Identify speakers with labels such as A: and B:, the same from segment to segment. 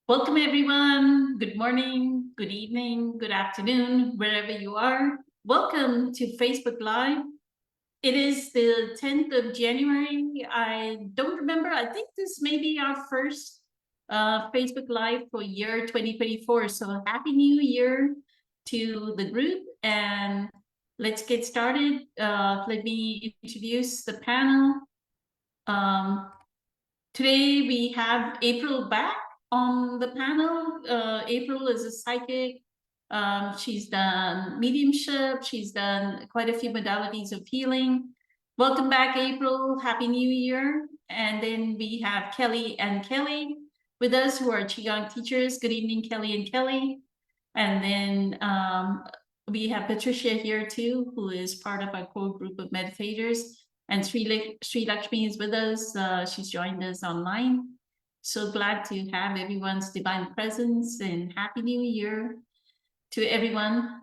A: Welcome, everyone. Good morning, good evening, good afternoon, wherever you are. Welcome to Facebook Live. It is the 10th of January. I don't remember. I think this may be our first Facebook Live for year 2024. So Happy New Year to the group. And let's get started. Let me introduce the panel. Um, Today we have April back on the panel. April is a psychic. She's done mediumship. She's done quite a few modalities of healing. Welcome back, April. Happy New Year. And then we have Kelly and Kelly with us, who are Qigong teachers. Good evening, Kelly and Kelly. And then we have Patricia here too, who is part of our core group of meditators. And Sri Lakshmi is with us. She's joined us online. So glad to have everyone's divine presence, and Happy New Year to everyone.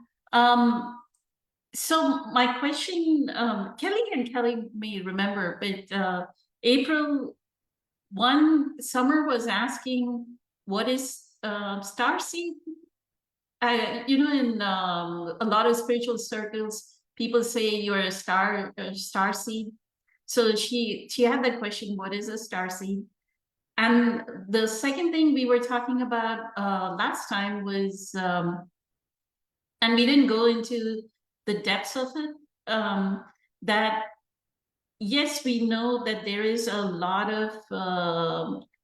A: So my question, Kelly and Kelly may remember, but April, one summer was asking, what is starseed? In a lot of spiritual circles, people say you're a star seed. So she had that question, what is a star seed? And the second thing we were talking about last time was, and we didn't go into the depths of it, that yes, we know that there is a lot of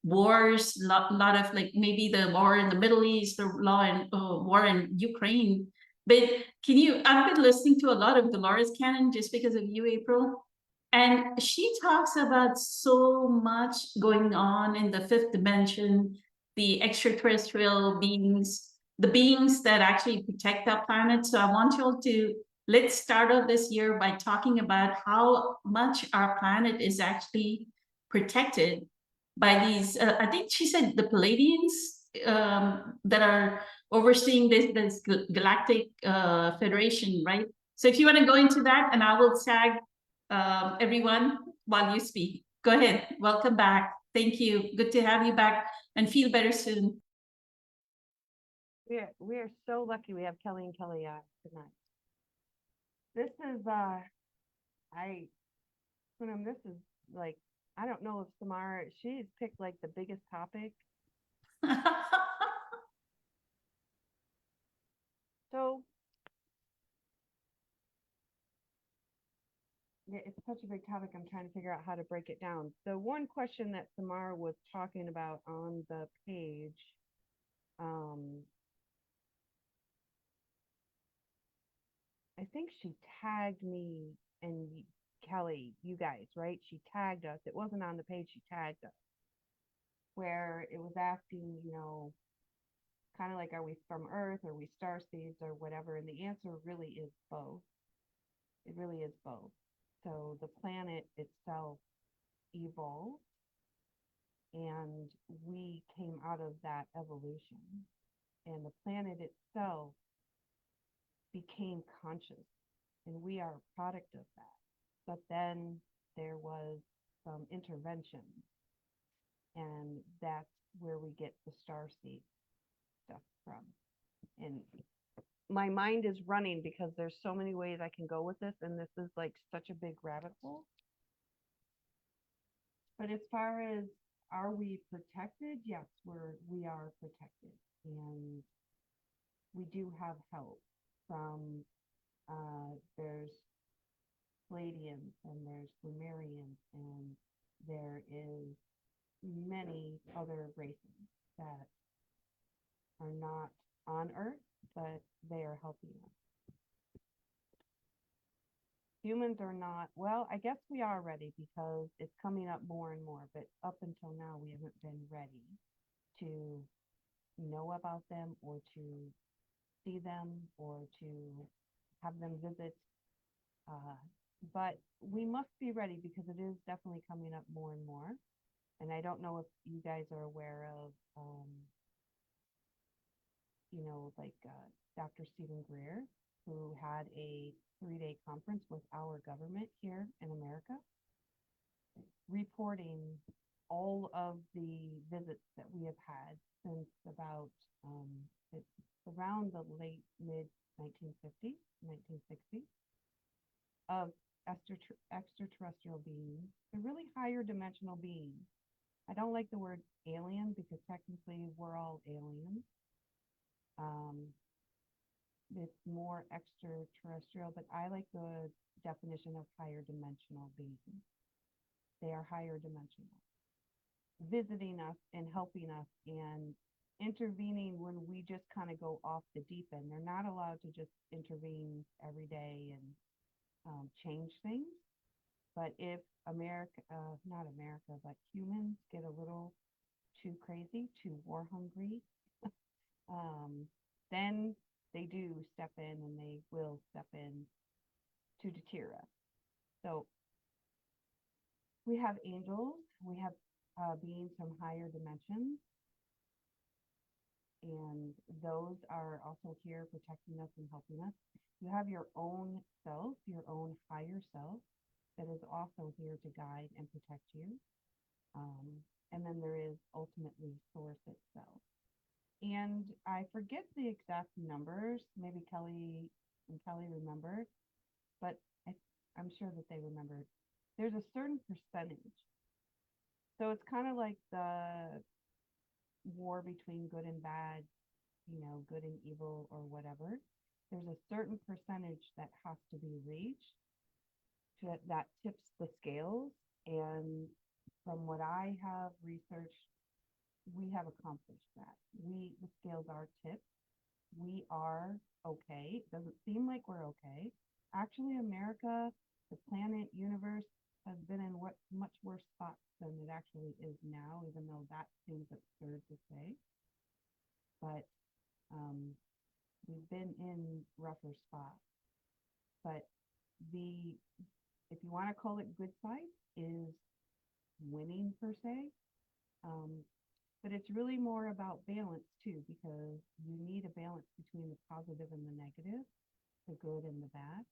A: wars, lot of, like, maybe the war in the Middle East, the war in Ukraine. But I've been listening to a lot of Dolores Cannon just because of you, April. And she talks about so much going on in the fifth dimension, the extraterrestrial beings, the beings that actually protect our planet. So I want you all to let's start off this year by talking about how much our planet is actually protected by these. I think she said the Palladians that are overseeing this galactic federation, right? So if you want to go into that, and I will tag everyone while you speak. Go ahead. Welcome back. Thank you. Good to have you back, and feel better soon.
B: We are so lucky we have Kelly and Kelly tonight. This is Poonam, this is like, I don't know if Samara, she's picked like the biggest topic. So it's such a big topic. I'm trying to figure out how to break it down. The one question that Samara was talking about on the page, I think she tagged me and Kelly, you guys, right? She tagged us. It wasn't on the page, she tagged us. Where it was asking, kind of like, are we from Earth? Are we star seeds or whatever? And the answer really is both. It really is both. So the planet itself evolved, and we came out of that evolution. And the planet itself became conscious, and we are a product of that. But then there was some intervention, and that's where we get the star seed stuff from. And my mind is running because there's so many ways I can go with this, and this is like such a big rabbit hole. But as far as, are we protected? Yes, we are protected, and we do have help from there's Palladians, and there's Lemurians, and there is many other races that are not on Earth, but they are helping us. Humans are not, well, I guess we are ready because it's coming up more and more, but up until now, we haven't been ready to know about them or to see them or to have them visit. But we must be ready because it is definitely coming up more and more. And I don't know if you guys are aware of, like Dr. Stephen Greer, who had a 3-day conference with our government here in America, reporting all of the visits that we have had since about it's around the late mid 1950s, 1960s, of extraterrestrial beings. They're really higher dimensional beings. I don't like the word alien because technically we're all aliens. It's more extraterrestrial, but I like the definition of higher dimensional beings. They are higher dimensional, visiting us and helping us and intervening when we just kind of go off the deep end. They're not allowed to just intervene every day and change things. But if America, not America, but humans get a little too crazy, too war hungry, then they do step in and they will step in to deter us. So we have angels, we have beings from higher dimensions, and those are also here protecting us and helping us. You have your own self, your own higher self, that is also here to guide and protect you. And then there is ultimately source itself. And I forget the exact numbers. Maybe Kelly remembered, but I'm sure that they remembered. There's a certain percentage. So it's kind of like the war between good and bad, good and evil or whatever. There's a certain percentage that has to be reached that tips the scales. And from what I have researched, we have accomplished that. The scales are tipped. We are okay. It doesn't seem like we're okay. Actually, America, the planet, universe has been in much worse spots than it actually is now, even though that seems absurd to say. But we've been in rougher spots. But if you want to call it good side, is winning per se. But it's really more about balance too, because you need a balance between the positive and the negative, the good and the bad.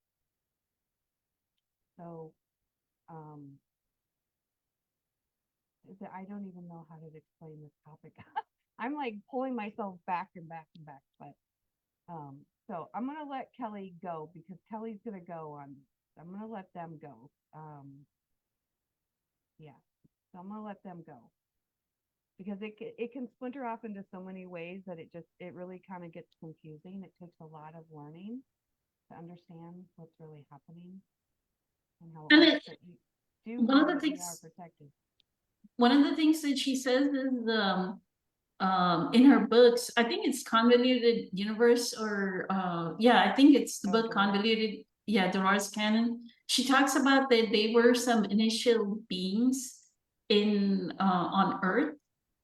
B: So I don't even know how to explain this topic. I'm like pulling myself back and back and back, but so I'm gonna let Kelly go because Kelly's gonna go on. I'm gonna let them go. Yeah, so I'm gonna let them go because it can splinter off into so many ways that it really kind of gets confusing. It takes a lot of learning to understand what's really happening and how
A: And
B: it works, that you do
A: one
B: know
A: of the
B: that we
A: things,
B: are protected.
A: one of the things that she says is in her books, I think it's Convoluted Universe, or yeah, I think it's the book
B: Dolores.
A: Convoluted, yeah, Dolores Cannon. She talks about that they were some initial beings in on Earth,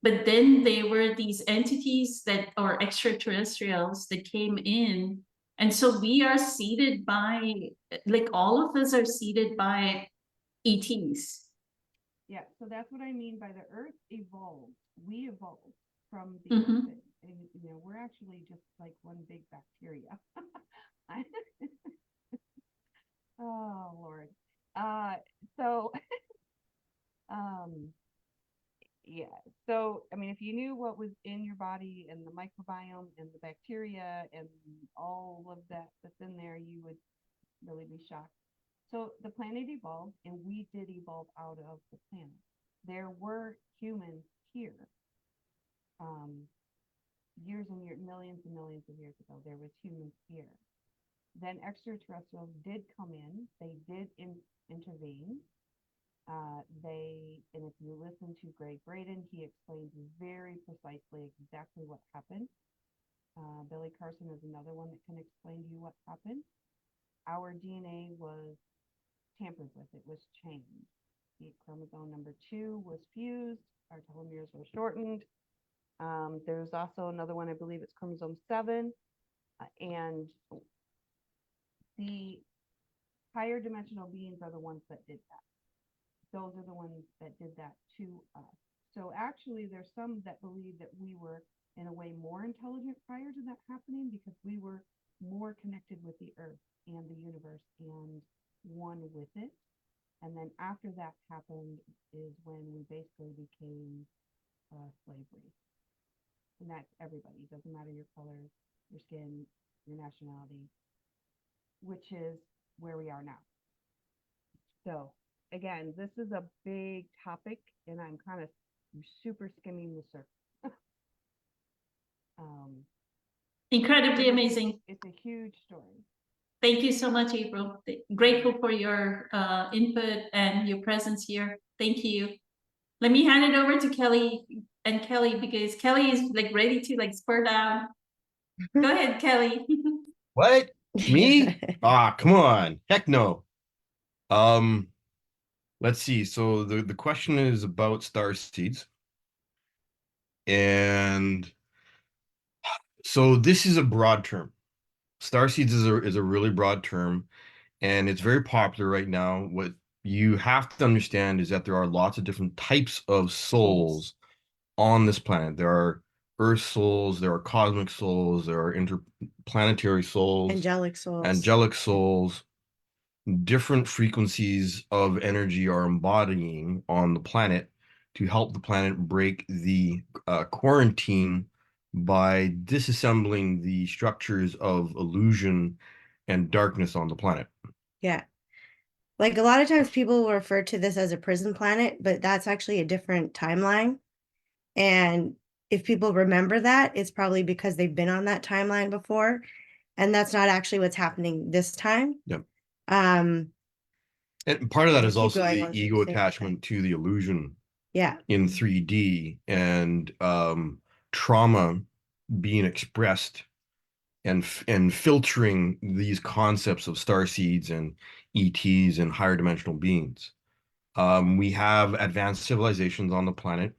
A: but then they were these entities that are extraterrestrials that came in, and so we are seeded by, like, all of us are seeded by ETs.
B: Yeah, so that's what I mean by the Earth evolved. We evolved from the
A: Mhm.
B: Earth, and we're actually just like one big bacteria. Oh Lord. So yeah. So I mean, if you knew what was in your body and the microbiome and the bacteria and all of that that's in there, you would really be shocked. So the planet evolved, and we did evolve out of the planet. There were humans here. Years and years, millions and millions of years ago, there was humans here. Then extraterrestrials did come in. They did intervene. And if you listen to Greg Braden, he explains very precisely exactly what happened. Billy Carson is another one that can explain to you what happened. Our DNA was tampered with. It was changed. The chromosome number 2 was fused. Our telomeres were shortened. There's also another one, I believe it's chromosome 7. And the higher dimensional beings are the ones that did that. Those are the ones that did that to us. So actually, there's some that believe that we were in a way more intelligent prior to that happening because we were more connected with the Earth and the universe and one with it. And then after that happened is when we basically became slavery. And that's everybody. It doesn't matter your color, your skin, your nationality, which is where we are now. So again, this is a big topic, and I'm kind of super skimming the surface.
A: Incredibly amazing.
B: It's a huge story.
A: Thank you so much, April. Grateful for your input and your presence here. Thank you. Let me hand it over to Kelly and Kelly, because Kelly is like ready to like spur down. Go ahead, Kelly.
C: What? Me? Come on. Heck no. Let's see. So the question is about star seeds. And so this is a broad term. Star seeds is a really broad term, and it's very popular right now. What you have to understand is that there are lots of different types of souls on this planet. There are Earth souls, there are cosmic souls, there are interplanetary souls, angelic souls. Different frequencies of energy are embodying on the planet to help the planet break the quarantine by disassembling the structures of illusion and darkness on the planet.
D: Yeah. Like a lot of times people will refer to this as a prison planet, but that's actually a different timeline. And if people remember that, it's probably because they've been on that timeline before. And that's not actually what's happening this time.
C: Yep.
D: And
C: part of that is
D: keep
C: also
D: going,
C: the ego attachment to the illusion
D: yeah,
C: in 3D, and trauma being expressed and filtering these concepts of star seeds and ETs and higher dimensional beings. We have advanced civilizations on the planet,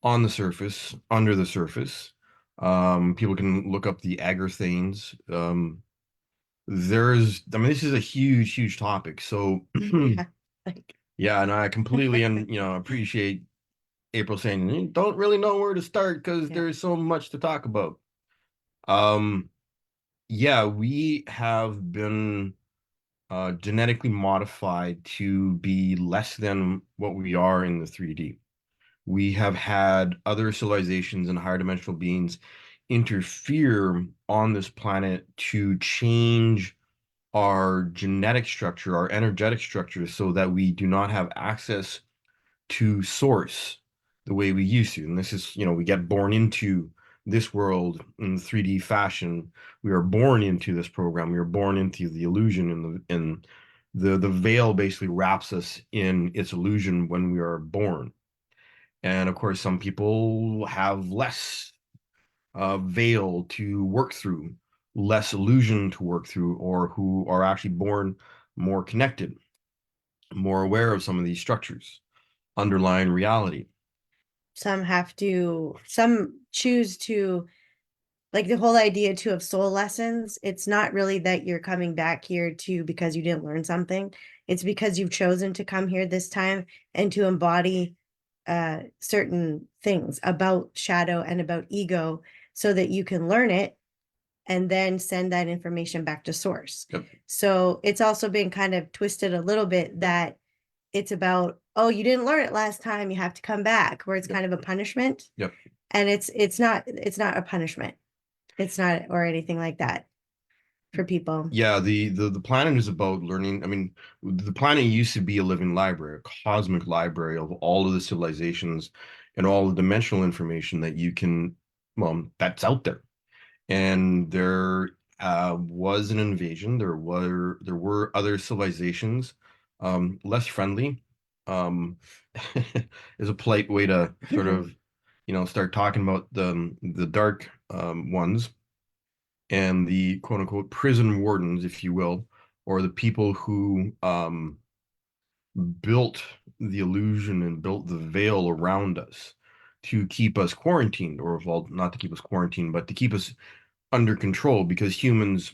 C: on the surface, under the surface. People can look up the Agarthanes. This is a huge, huge topic. So
D: yeah, like,
C: yeah, and I completely and appreciate April saying you don't really know where to start because
D: Yeah.
C: there's so much to talk about. Yeah, we have been genetically modified to be less than what we are in the 3D. We have had other civilizations and higher dimensional beings interfere on this planet to change our genetic structure, our energetic structure, so that we do not have access to source the way we used to. And this is, we get born into this world in 3D fashion. We are born into this program. We are born into the illusion, and the veil basically wraps us in its illusion when we are born. And of course, some people have less veil to work through, less illusion to work through, or who are actually born more connected, more aware of some of these structures, underlying reality.
D: some choose to, like the whole idea too of soul lessons. It's not really that you're coming back here to because you didn't learn something. It's because you've chosen to come here this time and to embody certain things about shadow and about ego so that you can learn it and then send that information back to source.
C: Yep.
D: So it's also been kind of twisted a little bit that it's about, oh, you didn't learn it last time, you have to come back, where it's
C: Yep.
D: kind of a punishment.
C: Yep.
D: And it's not a punishment. It's not, or anything like that for people.
C: Yeah, the planet is about learning. I mean, the planet used to be a living library, a cosmic library of all of the civilizations and all the dimensional information that you can, well, that's out there. And there was an invasion. There were other civilizations, less friendly. Is a polite way to sort of, start talking about the dark ones and the quote unquote prison wardens, if you will, or the people who built the illusion and built the veil around us to keep us quarantined, or well, not to keep us quarantined, but to keep us under control, because humans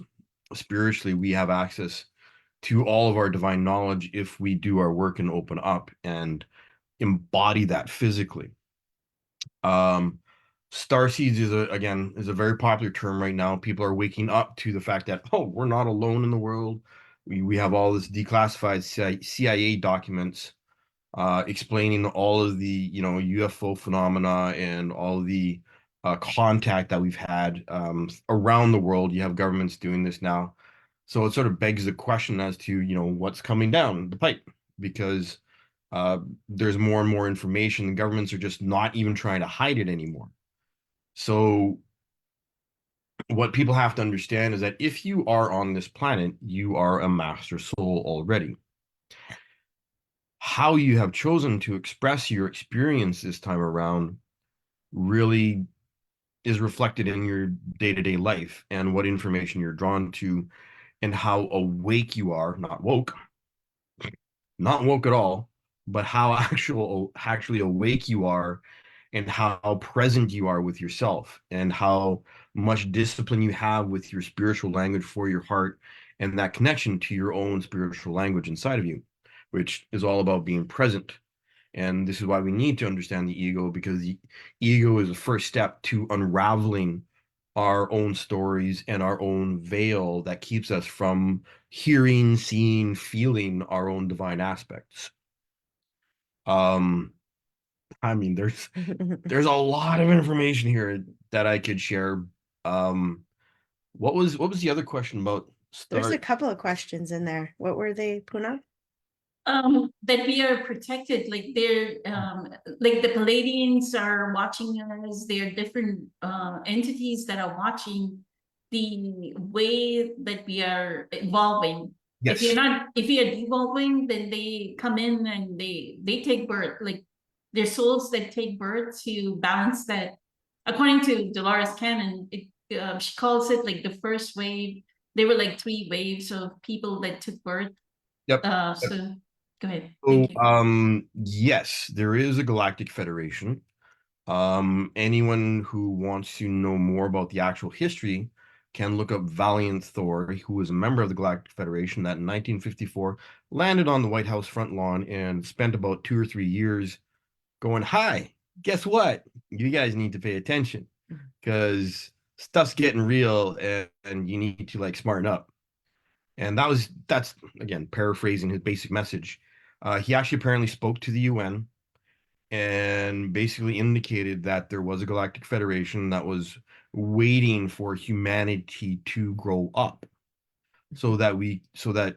C: spiritually, we have access to all of our divine knowledge if we do our work and open up and embody that physically. Star seeds is a very popular term right now. People are waking up to the fact that, oh, we're not alone in the world. We have all this declassified CIA documents explaining all of the UFO phenomena and all the contact that we've had around the world. You have governments doing this now, so it sort of begs the question as to what's coming down the pipe, because there's more and more information. The governments are just not even trying to hide it anymore. So what people have to understand is that if you are on this planet, you are a master soul already. How you have chosen to express your experience this time around really is reflected in your day-to-day life and what information you're drawn to and how awake you are, not woke at all, but how actually awake you are and how present you are with yourself and how much discipline you have with your spiritual language for your heart and that connection to your own spiritual language inside of you, which is all about being present. And this is why we need to understand the ego, because the ego is the first step to unraveling our own stories and our own veil that keeps us from hearing, seeing, feeling our own divine aspects. I mean, there's a lot of information here that I could share. What was the other question about
D: There's a
C: start?
D: couple of questions in there. What were they, Puna?
A: That we are protected, like they're like the Palladians are watching us. There are different entities that are watching the way that we are evolving. If
C: Yes.
A: if you're devolving, then they come in and they take birth, like they're souls that take birth to balance that. According to Dolores Cannon, she calls it like the first wave. There were like 3 waves of people that took birth.
C: Yep.
A: So go ahead.
C: So,
A: Thank you.
C: yes, there is a galactic federation. Anyone who wants to know more about the actual history can look up Valiant Thor, who was a member of the Galactic Federation that in 1954 landed on the White House front lawn and spent about 2 or 3 years going, "Hi, guess what? You guys need to pay attention because stuff's getting real and you need to like smarten up." And that's again paraphrasing his basic message. He actually apparently spoke to the UN and basically indicated that there was a galactic federation that was waiting for humanity to grow up so that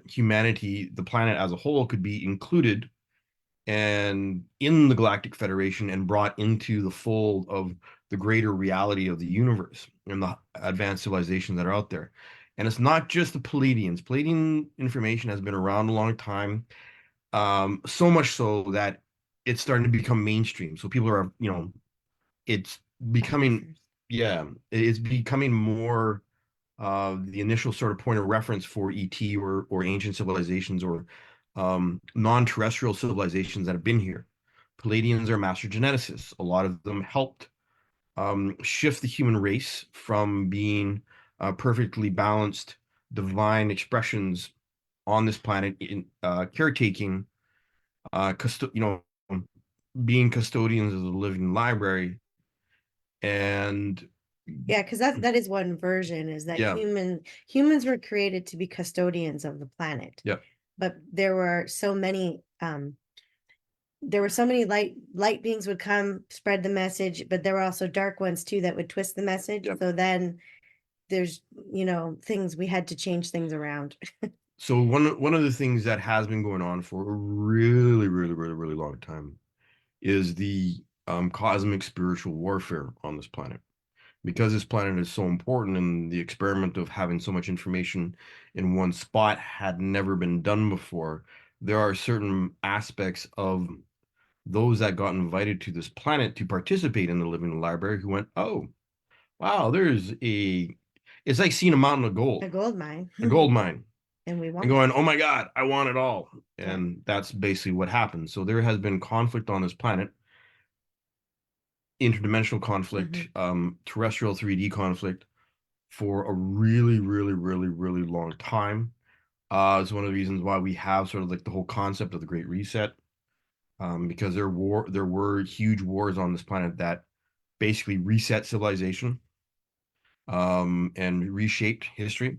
C: humanity, the planet as a whole, could be included and in the galactic federation and brought into the fold of the greater reality of the universe and the advanced civilizations that are out there. And it's not just the Palladians. Palladian information has been around a long time, so much so that it's starting to become mainstream. So people are, it's becoming, yeah, it's becoming more the initial sort of point of reference for ET or ancient civilizations or non-terrestrial civilizations that have been here. Palladians are master geneticists. A lot of them helped shift the human race from being perfectly balanced divine expressions on this planet in caretaking, being custodians of the living library, and
D: Yeah, because that is one version, is that
C: yeah,
D: humans were created to be custodians of the planet.
C: yeah.
D: But there were so many light beings would come, spread the message, but there were also dark ones too that would twist the message.
C: Yep.
D: So then there's things we had to change things around.
C: So one of the things that has been going on for a really, really, really, really long time is the cosmic spiritual warfare on this planet. Because this planet is so important and the experiment of having so much information in one spot had never been done before, there are certain aspects of those that got invited to this planet to participate in the living library who went, "Oh, wow, it's like seeing a mountain of gold,
D: A gold mine.
C: a gold mine."
D: And we
C: And
D: want
C: going, "Oh my God, I want it all."
D: Yeah.
C: And that's basically what happened. So there has been conflict on this planet, interdimensional conflict, terrestrial 3D conflict for a really, really, really, really long time. It's one of the reasons why we have sort of like the whole concept of the Great Reset, because there were huge wars on this planet that basically reset civilization, and reshaped history.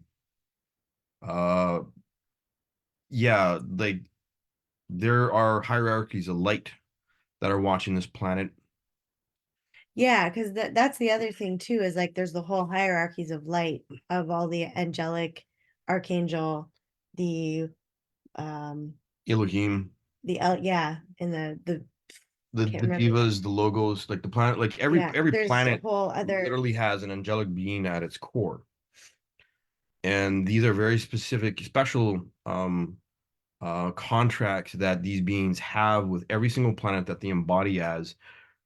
C: yeah, like there are hierarchies of light that are watching this planet.
D: Yeah, because that's the other thing too, is like there's the whole hierarchies of light of all the angelic, archangel, the um
C: Elohim,
D: yeah, and the
C: the
D: can't
C: the
D: remember.
C: divas, the logos, like the planet, like
D: Yeah,
C: every
D: there's a
C: planet
D: whole other.
C: literally has an angelic being at its core. And these are very specific, special contracts that these beings have with every single planet that they embody as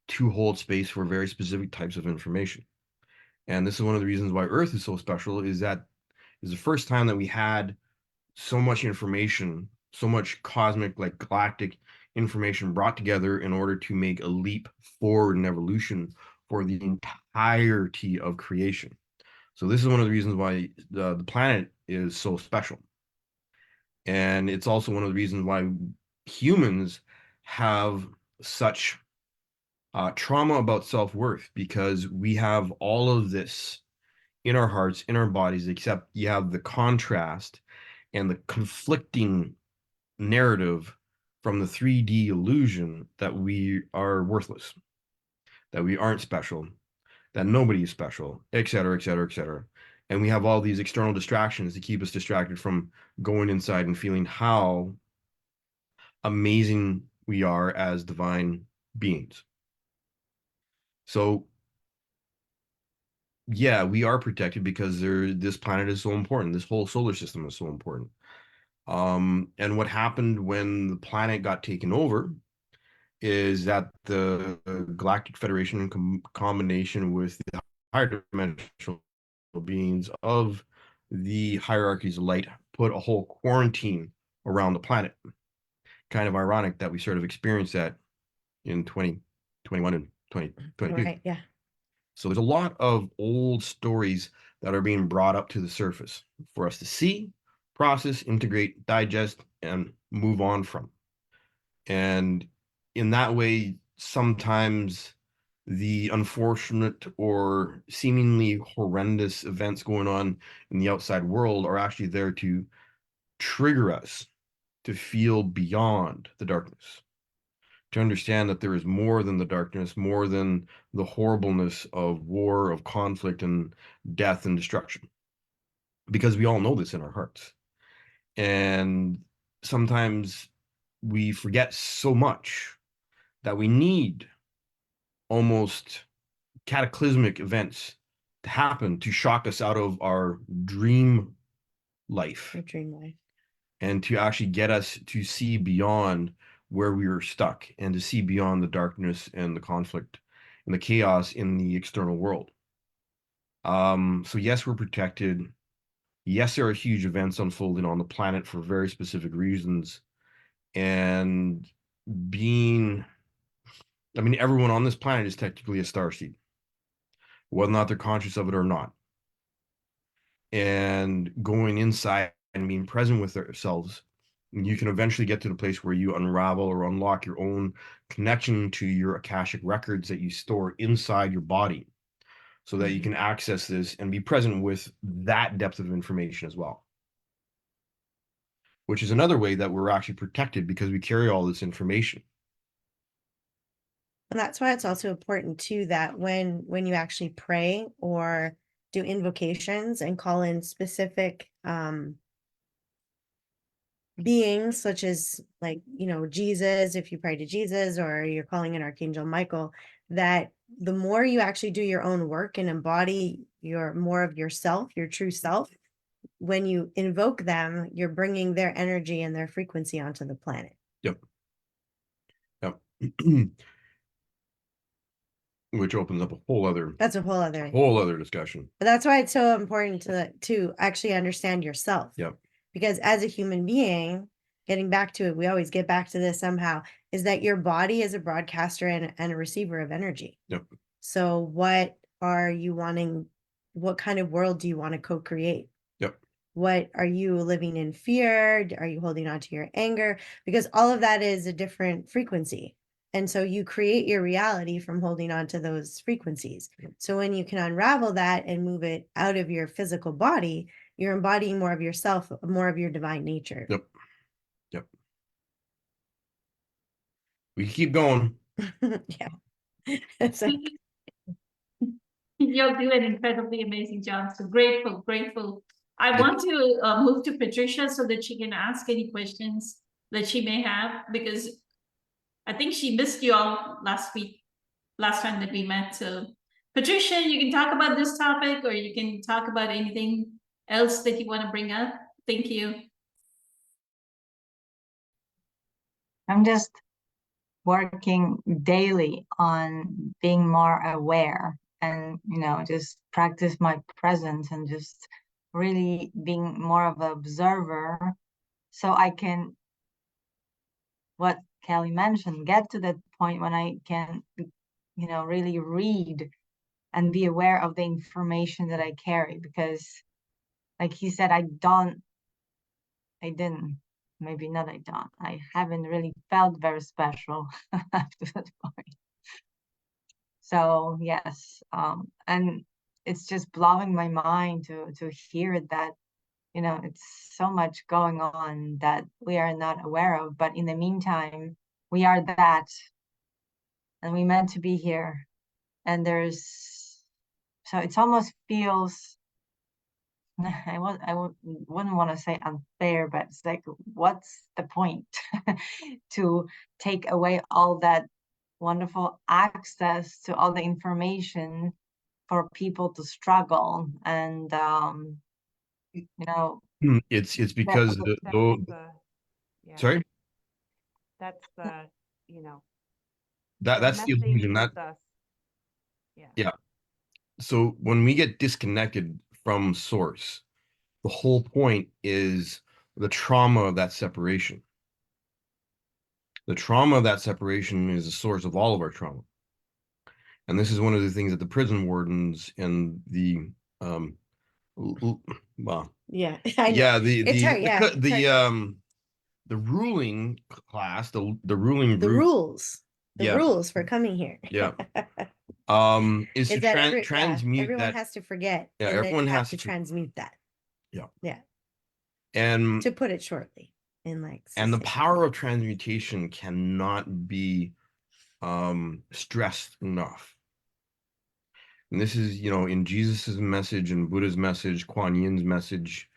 C: to hold space for very specific types of information. And this is one of the reasons why Earth is so special, is that is the first time that we had so much information, so much cosmic, like galactic information brought together in order to make a leap forward in evolution for the entirety of creation. So this is one of the reasons why the planet is so special. And it's also one of the reasons why humans have such trauma about self-worth, because we have all of this in our hearts, in our bodies, except you have the contrast and the conflicting narrative from the 3D illusion that we are worthless, that we aren't special, that nobody is special, et cetera, et cetera, et cetera. And we have all these external distractions to keep us distracted from going inside and feeling how amazing we are as divine beings. So yeah, we are protected because this planet is so important. This whole solar system is so important. And what happened when the planet got taken over is that the Galactic Federation, in combination with the higher dimensional beings of the hierarchies of light, put a whole quarantine around the planet. Kind of ironic that we sort of experienced that in 2021 and 2022.
D: Right, yeah.
C: So there's a lot of old stories that are being brought up to the surface for us to see, process, integrate, digest, and move on from. And in that way, sometimes the unfortunate or seemingly horrendous events going on in the outside world are actually there to trigger us to feel beyond the darkness, to understand that there is more than the darkness, more than the horribleness of war, of conflict, and death and destruction. Because we all know this in our hearts. And sometimes we forget so much that we need almost cataclysmic events to happen to shock us out of our dream life
D: Your dream life.
C: and to actually get us to see beyond where we were stuck and to see beyond the darkness and the conflict and the chaos in the external world. So yes, we're protected. Yes, there are huge events unfolding on the planet for very specific reasons. And everyone on this planet is technically a starseed, whether or not they're conscious of it or not. And going inside and being present with ourselves, you can eventually get to the place where you unravel or unlock your own connection to your Akashic records that you store inside your body, so that you can access this and be present with that depth of information as well. Which is another way that we're actually protected, because we carry all this information.
D: And that's why it's also important too that when you actually pray or do invocations and call in specific beings, such as like, Jesus, if you pray to Jesus, or you're calling in Archangel Michael, that the more you actually do your own work and embody your more of yourself, your true self, when you invoke them, you're bringing their energy and their frequency onto the planet.
C: Yep. Which opens up a whole other discussion.
D: But that's why it's so important to actually understand yourself.
C: Yep.
D: Because as a human being, getting back to it, we always get back to this somehow, is that your body is a broadcaster and a receiver of energy.
C: Yep.
D: So what are you wanting? What kind of world do you want to co-create?
C: Yep.
D: What are you living in fear? Are you holding on to your anger? Because all of that is a different frequency. And so you create your reality from holding on to those frequencies. So when you can unravel that and move it out of your physical body, you're embodying more of yourself, more of your divine nature.
C: Yep. We can keep going.
D: Yeah. It's like,
A: You'll do an incredibly amazing job. So grateful, grateful. I want to move to Patricia so that she can ask any questions that she may have, because I think she missed you all last week, last time that we met. So Patricia, you can talk about this topic, or you can talk about anything else that you want to bring up. Thank you.
E: I'm just working daily on being more aware and, just practice my presence and just really being more of an observer so I can, what Kelly mentioned, get to that point when I can, really read and be aware of the information that I carry. Because like he said, I haven't really felt very special up to that point. So yes, and it's just blowing my mind to hear that, it's so much going on that we are not aware of. But in the meantime, we are that, and we meant to be here. And so it almost feels, wouldn't want to say unfair, but it's like, what's the point to take away all that wonderful access to all the information for people to struggle? And
C: It's because
B: yeah,
C: sorry,
B: that's the, the
C: that's the
B: message
C: illusion.
B: with us.
C: Yeah. So when we get disconnected from source, the whole point is the trauma of that separation. The trauma of that separation is the source of all of our trauma. And this is one of the things that the prison wardens and the well,
D: yeah, I know.
C: yeah,
D: It's hard, yeah, it's hard.
C: The ruling class, the ruling
D: The
C: group,
D: rules, the
C: yeah,
D: rules for coming here.
C: yeah, is to
D: Is that
C: transmute
D: everyone
C: that.
D: has to forget,
C: Yeah,
D: and
C: everyone
D: they have
C: has
D: to
C: to.
D: transmute that.
C: Yeah.
D: Yeah.
C: And
D: To put it shortly, in like
C: the
D: succinct.
C: power of transmutation cannot be stressed enough. And this is, in Jesus's message and Buddha's message, Kuan Yin's message,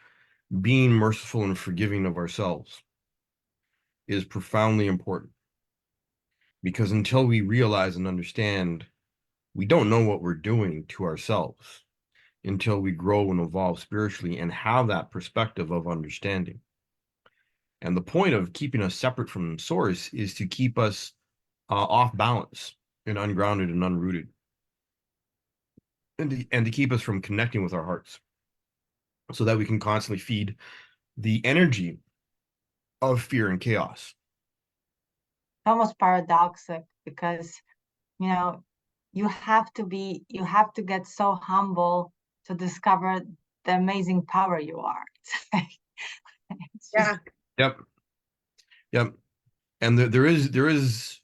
C: being merciful and forgiving of ourselves is profoundly important. Because until we realize and understand, we don't know what we're doing to ourselves until we grow and evolve spiritually and have that perspective of understanding. And the point of keeping us separate from source is to keep us off balance and ungrounded and unrooted, and to keep us from connecting with our hearts, so that we can constantly feed the energy of fear and chaos.
E: Almost paradoxical, because you have to get so humble to discover the amazing power you are. It's
D: Yeah.
C: Yep. And there is,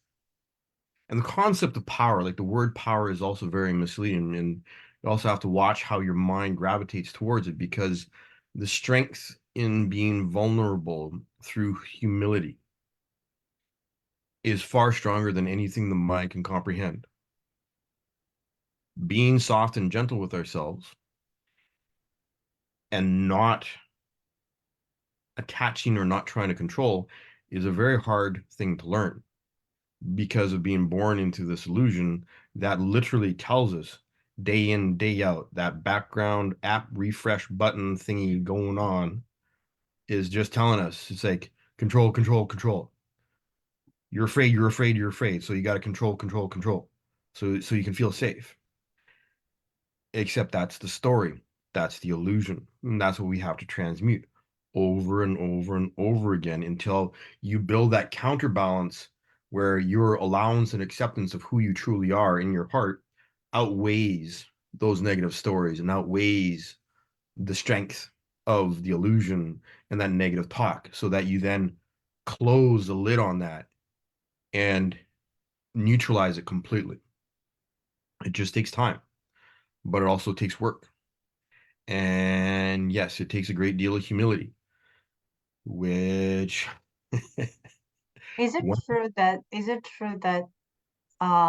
C: and the concept of power, like the word power, is also very misleading, and you also have to watch how your mind gravitates towards it, because the strength in being vulnerable through humility is far stronger than anything the mind can comprehend. Being soft and gentle with ourselves and not attaching or not trying to control is a very hard thing to learn, because of being born into this illusion that literally tells us day in, day out, that background app refresh button thingy going on is just telling us, it's like, control, control, control. You're afraid, you're afraid, you're afraid. So you got to control, control, control. So you can feel safe. Except that's the story. That's the illusion. And that's what we have to transmute over and over and over again until you build that counterbalance where your allowance and acceptance of who you truly are in your heart outweighs those negative stories and outweighs the strength of the illusion and that negative talk, so that you then close the lid on that and neutralize it completely. It just takes time, but it also takes work. And yes, it takes a great deal of humility, which
E: Is it
C: One-
E: true that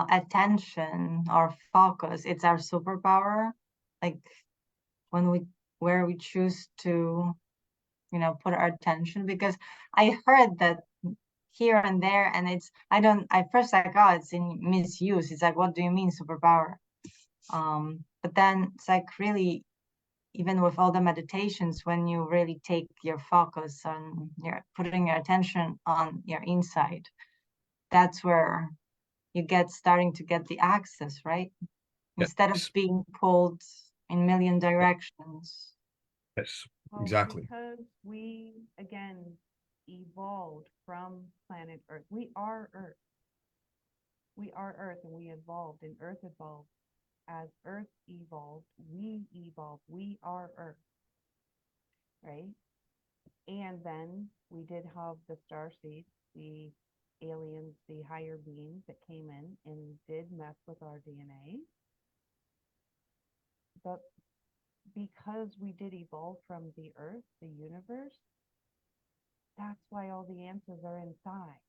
E: attention or focus, it's our superpower? Like when where we choose to, put our attention, because I heard that here and there, and I first like, oh, it's in misuse. It's like, what do you mean superpower? But then it's like really, even with all the meditations, when you really take your focus on putting your attention on your inside, that's where you starting to get the access, right? Instead of
C: Yes,
E: being pulled in million directions.
C: yes,
B: Well,
C: exactly.
B: because we, again, evolved from planet Earth. We are Earth. We are Earth and we evolved and Earth evolved. As Earth evolved, we evolved. We are Earth, right? And then we did have the star seeds, the aliens, the higher beings that came in and did mess with our DNA. But because we did evolve from the Earth, the universe, that's why all the answers are inside.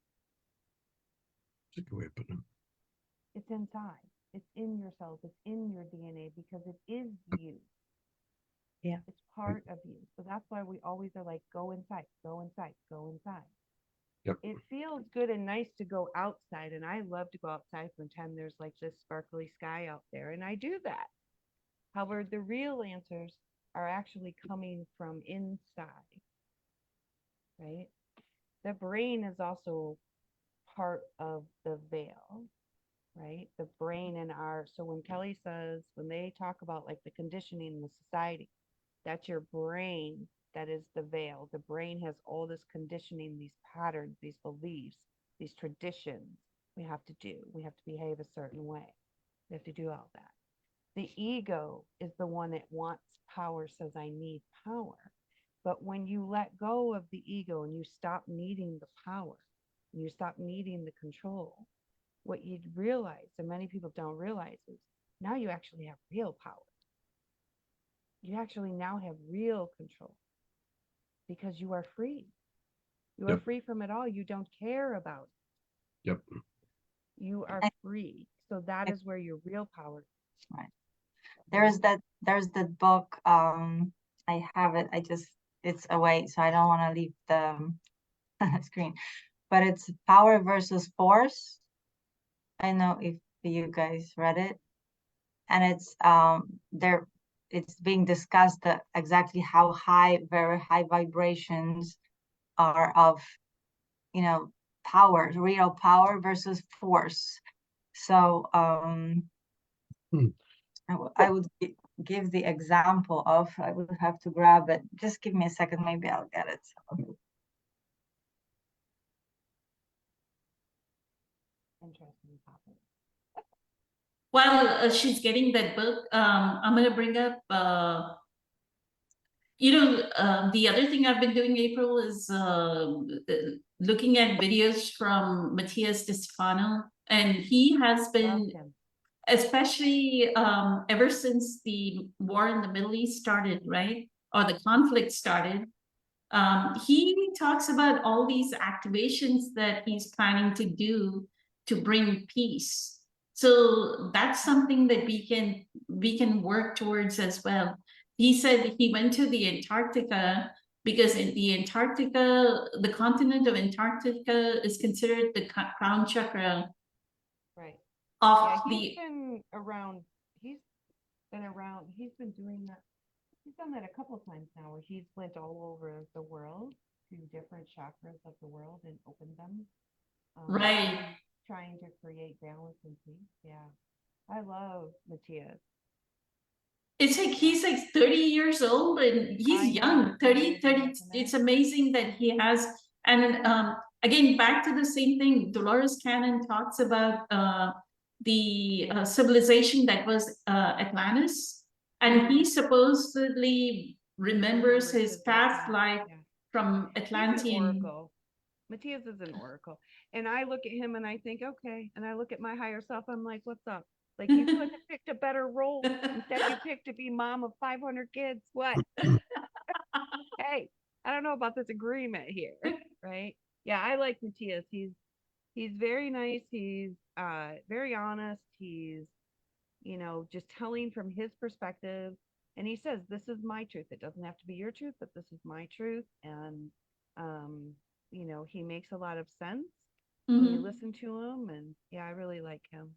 C: That's a good way of putting it.
B: It's inside. It's in your cells. It's in your DNA because it is you.
D: Yeah.
B: It's part of you. So that's why we always are like, go inside, go inside, go inside.
C: Yep.
B: It feels good and nice to go outside. And I love to go outside pretend there's like this sparkly sky out there. And I do that. However, the real answers are actually coming from inside, right? The brain is also part of the veil, right? The brain and so when Kelly says, when they talk about like the conditioning in the society, that's your brain that is the veil. The brain has all this conditioning, these patterns, these beliefs, these traditions we have to do. We have to behave a certain way. We have to do all that. The ego is the one that wants power, says, I need power. But when you let go of the ego and you stop needing the power, and you stop needing the control, what you'd realize, and many people don't realize, is now you actually have real power. You actually now have real control because you are free. You are
C: Yep.
B: free from it all. You don't care about it.
C: Yep.
B: You are free. So that is where your real power is.
E: Right. There's that book, I have it, it's away, so I don't want to leave the screen, but it's Power versus Force. I know if you guys read it, and it's being discussed exactly how very high vibrations are of, power, real power versus force. So I would give the example of, I would have to grab it. Just give me a second, maybe I'll get it.
B: Interesting topic.
A: While she's getting that book, I'm gonna bring up, the other thing I've been doing, April, is looking at videos from Matthias De Stefano, and he has been,
B: Love him.
A: especially ever since the war in the Middle East started, right? Or the conflict started. He talks about all these activations that he's planning to do to bring peace. So that's something that we can work towards as well. He said he went to the Antarctica because in the Antarctica, the continent of Antarctica is considered the crown chakra
B: Right.
A: of
B: Yeah,
A: the
B: he's been around. He's been doing that. He's done that a couple of times now where he's went all over the world to different chakras of the world and opened them.
A: right.
B: Trying to create balance and peace. Yeah. I love Matthias.
A: It's like he's like 30 years old and he's
B: I know,
A: young.
B: it's
A: 30,
B: amazing,
A: 30.
B: isn't it?
A: It's amazing that he has. And again, back to the same thing. Dolores Cannon talks about the civilization that was Atlantis, and he supposedly remembers his past life
B: Yeah.
A: from
B: He's an
A: Atlantean.
B: oracle. Matthias is an oracle. And I look at him and I think, okay. And I look at my higher self, I'm like, what's up? Like, you couldn't have picked a better role. Instead, you picked to be mom of 500 kids. What? Hey, I don't know about this agreement here, right? Yeah, I like Matthias. He's very nice. He's very honest. He's, just telling from his perspective. And he says, this is my truth. It doesn't have to be your truth, but this is my truth. And, he makes a lot of sense when you
A: Mhm.
B: listen to him. And yeah, I really like him.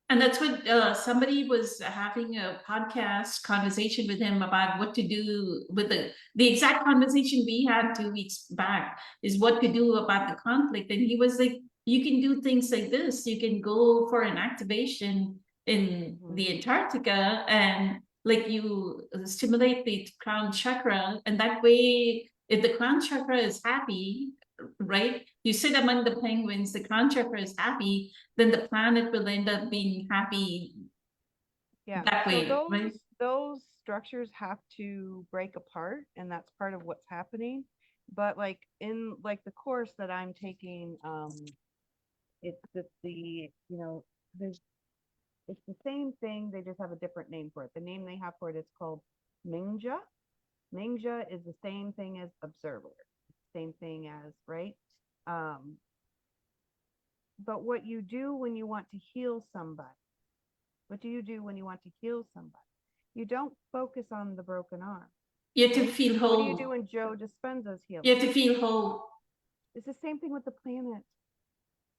A: And that's what somebody was having a podcast conversation with him about what to do with the exact conversation we had 2 weeks back is what to do about the conflict. And he was like, you can do things like this. You can go for an activation in
B: Mhm.
A: the Antarctica and like you stimulate the crown chakra, and that way, if the crown chakra is happy, right? You sit among the penguins, the crown chakra is happy, then the planet will end up being happy
B: Yeah.
A: that
B: So
A: way, right?
B: those structures have to break apart, and that's part of what's happening. But like in like the course that I'm taking, it's there's it's the same thing, they just have a different name for it. The name they have for it is called Mingja. Mingja is the same thing as observer, same thing as, right? Um, but what you do when you want to heal somebody, what do you do when you want to heal somebody? You don't focus on the broken arm.
A: You have to
B: Right?
A: feel
B: What do you do
A: whole.
B: when Joe Dispenza's
A: You
B: healing?
A: have to feel whole.
B: It's the same thing with the planet.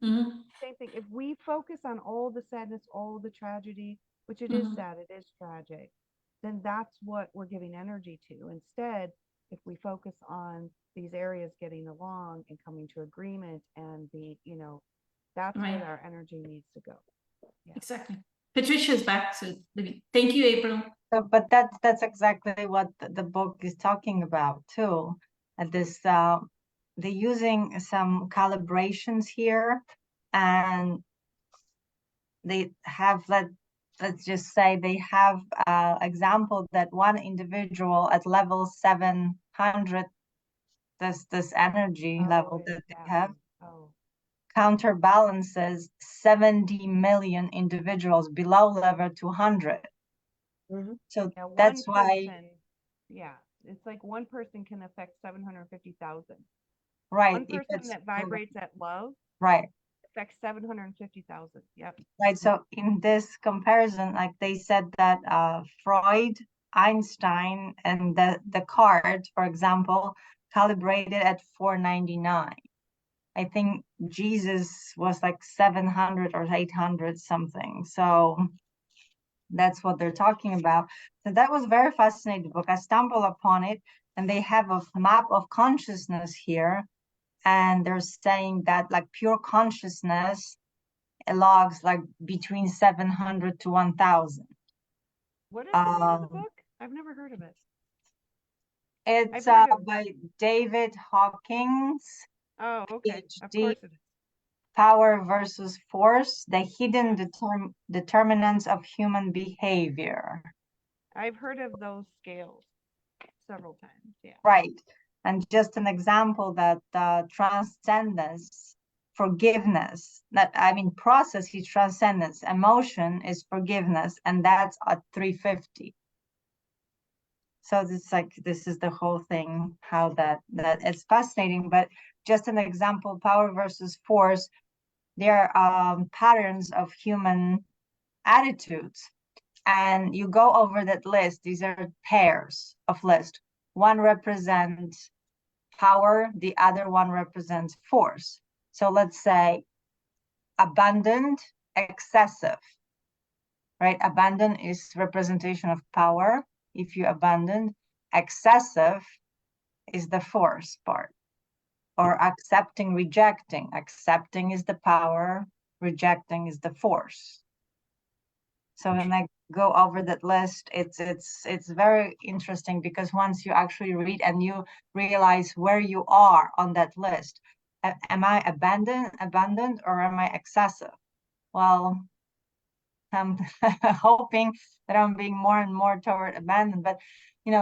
A: Mhm,
B: Same thing. If we focus on all the sadness, all the tragedy, which it is
A: mhm.
B: sad, it is tragic, then that's what we're giving energy to. Instead, if we focus on these areas getting along and coming to agreement and that's
A: Right.
B: where our energy needs to go. Yeah.
A: Exactly. Patricia's back, so thank you, April.
E: So, but that's exactly what the book is talking about too. And this they're using some calibrations here, and they have let's just say they have example that one individual at level 700, this energy level that they have,
B: Oh,
E: counterbalances 70 million individuals below level 200.
D: Mhm.
E: So
B: yeah. One
E: that's why,
B: person, yeah, it's like one person can affect 750,000.
E: right,
B: One
E: if
B: person
E: it's
B: that vibrates at love
E: right.
B: affects 750,000. Yep.
E: Right. So in this comparison, like they said that Freud, Einstein, and the card, for example, calibrated at 499. I think Jesus was like 700 or 800 something. So that's what they're talking about. So that was very fascinating book. I stumbled upon it, and they have a map of consciousness here, and they're saying that like pure consciousness logs like between 700 to 1000.
B: What is the name of the book? I've never heard of it.
E: It's
B: heard of-
E: by David Hawkins,
B: Oh, okay. Of
E: PhD,
B: course it is.
E: Power versus Force, the Hidden Determinants of Human Behavior.
B: I've heard of those scales several times. Yeah.
E: Right. And just an example that transcendence, forgiveness, that I mean, process is transcendence, emotion is forgiveness, and that's at 350. So this is the whole thing, how that it's fascinating. But just an example, power versus force, there are patterns of human attitudes, and you go over that list. These are pairs of list. One represents power, the other one represents force. So let's say abundant, excessive, right? Abundant is representation of power. If you abandon, excessive is the force part. Or accepting, rejecting. Accepting is the power, rejecting is the force. So when I go over that list, it's very interesting, because once you actually read and you realize where you are on that list, am I abundant, or am I excessive? Well, I'm hoping that I'm being more and more toward abandoned, but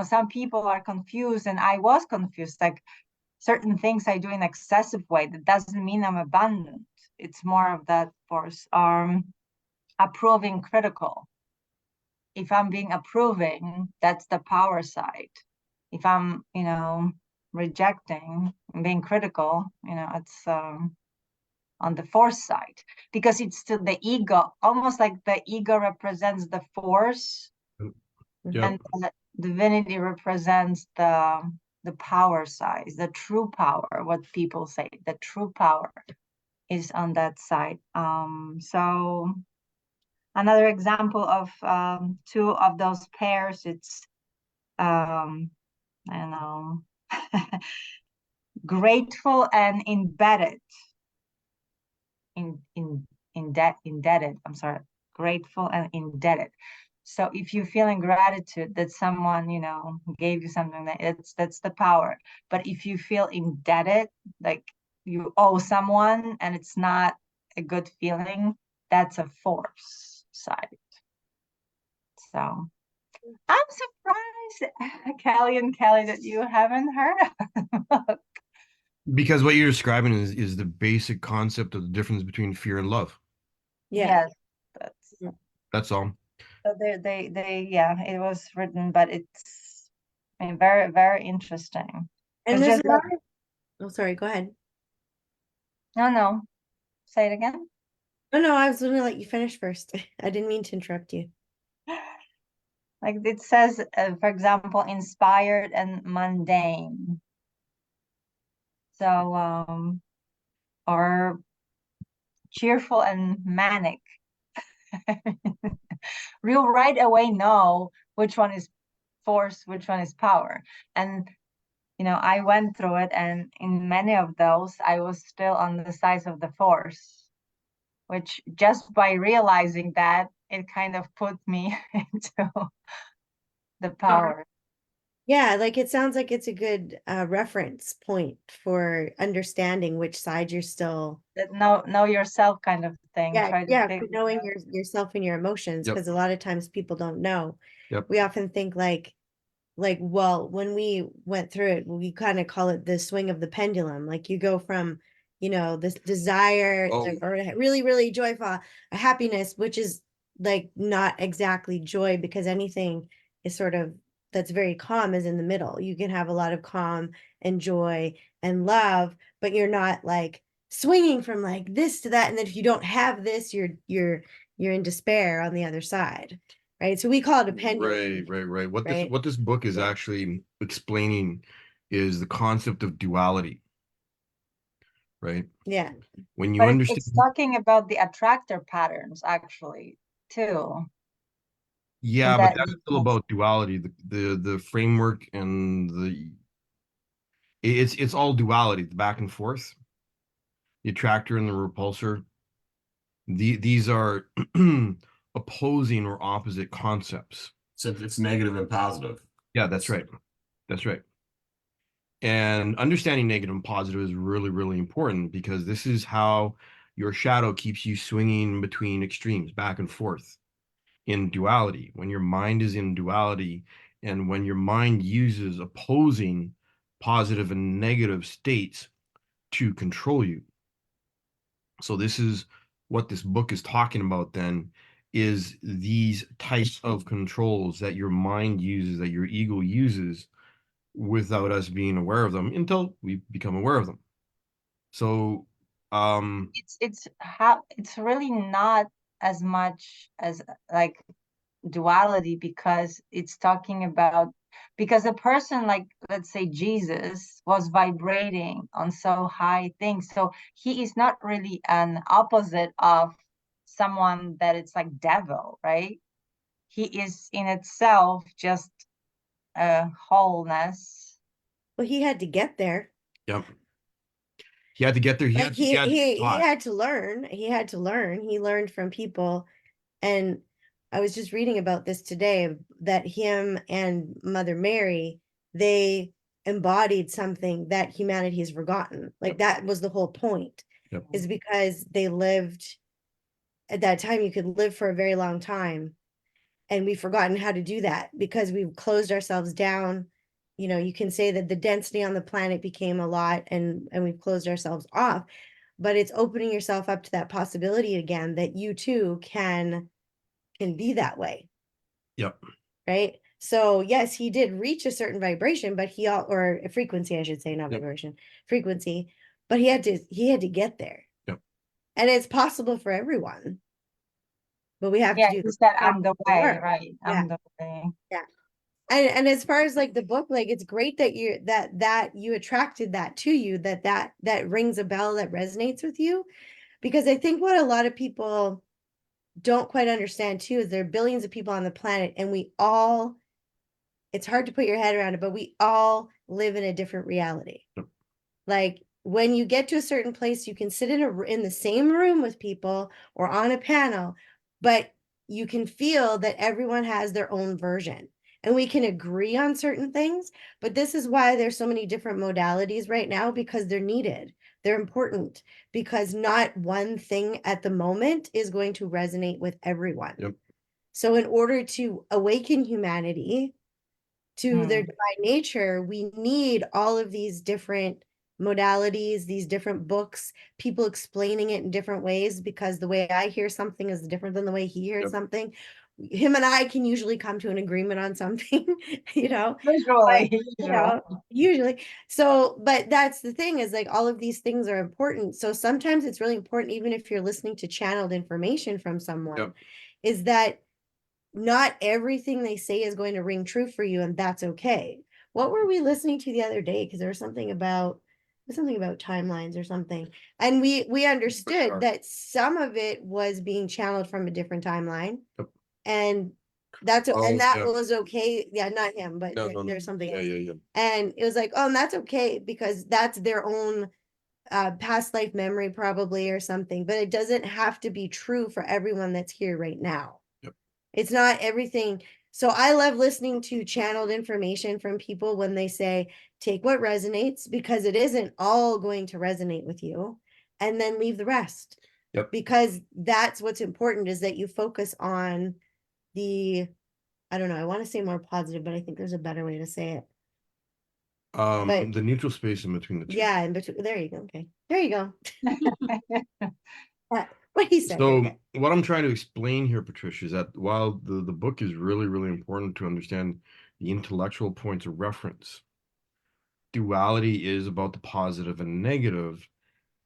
E: some people are confused, and I was confused. Like certain things I do in excessive way, that doesn't mean I'm abundant. It's more of that force. Approving, critical. If I'm being approving, that's the power side. If I'm, rejecting and being critical, it's on the force side, because it's still the ego, almost like the ego represents the force
C: Yeah.
E: and the divinity represents the power side, the true power, what people say, the true power is on that side. So another example of two of those pairs, it's I don't know, grateful and embedded. Indebted, I'm sorry, grateful and indebted. So if you feel in gratitude that someone, you know, gave you something, that's the power. But if you feel indebted, like you owe someone and it's not a good feeling, that's a force side. So I'm surprised, Callie and Kelly, that you haven't heard of.
C: Because what you're describing is the basic concept of the difference between fear and love.
B: Yeah.
E: Yes, that's
C: That's all.
E: so yeah, it was written, but it's, I mean, very, very interesting.
D: And
E: It's
D: there's
E: just
D: a lot of, oh, sorry, go ahead.
E: no, say it again.
D: Oh, no, I was gonna let you finish first. I didn't mean to interrupt you.
E: Like it says, for example, inspired and mundane. So, or cheerful and manic. We'll right away know which one is force, which one is power. And you know, I went through it, and in many of those, I was still on the side of the force, which just by realizing that, it kind of put me into the power.
D: Yeah, like it sounds like it's a good reference point for understanding which side you're still.
E: That know yourself kind of thing.
D: Yeah,
E: Try to
D: yeah,
E: figure
D: knowing
E: out.
D: yourself and your emotions,
C: Yep.
D: because a lot of times people don't know.
C: Yep.
D: We often think like, well, when we went through it, we kind of call it the swing of the pendulum. Like you go from, you know, this desire
C: Oh.
D: or really, really joyful, a happiness, which is like not exactly joy, because anything is sort of that's very calm is in the middle. You can have a lot of calm and joy and love, but you're not like swinging from like this to that. And then if you don't have this, you're in despair on the other side. Right. So we call it a pendulum.
C: Right. What
D: Right.
C: this book is
D: Yeah.
C: actually explaining is the concept of duality. Right?
D: Yeah.
C: When you
E: But
C: understand,
E: it's talking about the attractor patterns actually too.
C: yeah, but
E: That
C: that's still about duality. The framework and it's all duality, the back and forth, the attractor and the repulsor. These are opposing or opposite concepts.
F: So it's negative and positive.
C: Yeah, that's right. That's right. And understanding negative and positive is really, really important, because this is how your shadow keeps you swinging between extremes, back and forth in duality. When your mind is in duality, and when your mind uses opposing positive and negative states to control you. So this is what this book is talking about then, is these types of controls that your mind uses, that your ego uses, without us being aware of them until we become aware of them. So
E: it's really not as much as like duality, because it's talking about, because a person like, let's say, Jesus was vibrating on so high things, so he is not really an opposite of someone that it's like devil, right? He is in itself just a wholeness.
D: Well, he had to get there.
C: yep. He had to get there. He
D: Like
C: had to get
D: he
C: taught.
D: had to learn. He had to learn. He learned from people. And I was just reading about this today, that him and Mother Mary, they embodied something that humanity has forgotten. Like that was the whole point.
C: Yep.
D: Is because they lived at that time. You could live for a very long time, and we've forgotten how to do that because we've closed ourselves down. You know, you can say that the density on the planet became a lot, and we've closed ourselves off, but it's opening yourself up to that possibility again, that you too can be that way.
C: Yep.
D: Right. So yes, he did reach a certain vibration, but or a frequency, I should say, not
C: Yep.
D: vibration, frequency, but he had to get there.
C: Yep.
D: And it's possible for everyone. But we have
E: Yeah,
D: to do
E: you said I'm the way,
D: work.
E: right?
D: Yeah.
E: I'm the way.
D: And as far as like the book, like it's great that you attracted that to you, that rings a bell, that resonates with you. Because I think what a lot of people don't quite understand too is there are billions of people on the planet, and it's hard to put your head around it, but we all live in a different reality.
C: Yep.
D: Like when you get to a certain place, you can sit in the same room with people or on a panel, but you can feel that everyone has their own version. And we can agree on certain things, but this is why there's so many different modalities right now, because they're needed. They're important, because not one thing at the moment is going to resonate with everyone.
C: Yep.
D: So in order to awaken humanity to their divine nature, we need all of these different modalities, these different books, people explaining it in different ways, because the way I hear something is different than the way he hears
C: Yep.
D: something. Him and I can usually come to an agreement on something, you know,
E: Usually,
D: you know, usually. So, but that's the thing, is like all of these things are important. So sometimes it's really important, even if you're listening to channeled information from someone,
C: Yep.
D: is that not everything they say is going to ring true for you, and that's okay. What were we listening to the other day? Because there was something about timelines or something, and we understood
C: sure.
D: that some of it was being channeled from a different timeline.
C: Yep.
D: And that's
C: Oh,
D: and that
C: yeah.
D: was okay. Yeah, not him, but
C: No, no, no.
D: there's something
C: Yeah,
D: else.
C: yeah, yeah.
D: And it was like, oh, and that's okay, because that's their own past life memory probably, or something, but it doesn't have to be true for everyone that's here right now.
C: Yep.
D: It's not everything. So I love listening to channeled information from people when they say, take what resonates, because it isn't all going to resonate with you, and then leave the rest.
C: Yep.
D: Because that's what's important, is that you focus on the, I don't know, I want to say more positive, but I think there's a better way to say it. But
C: The neutral space in between the two.
D: yeah, in between, there you go. Okay. There you go. What he said.
C: So
D: okay.
C: what I'm trying to explain here, Patricia, is that while the book is really, really important to understand the intellectual points of reference, duality is about the positive and negative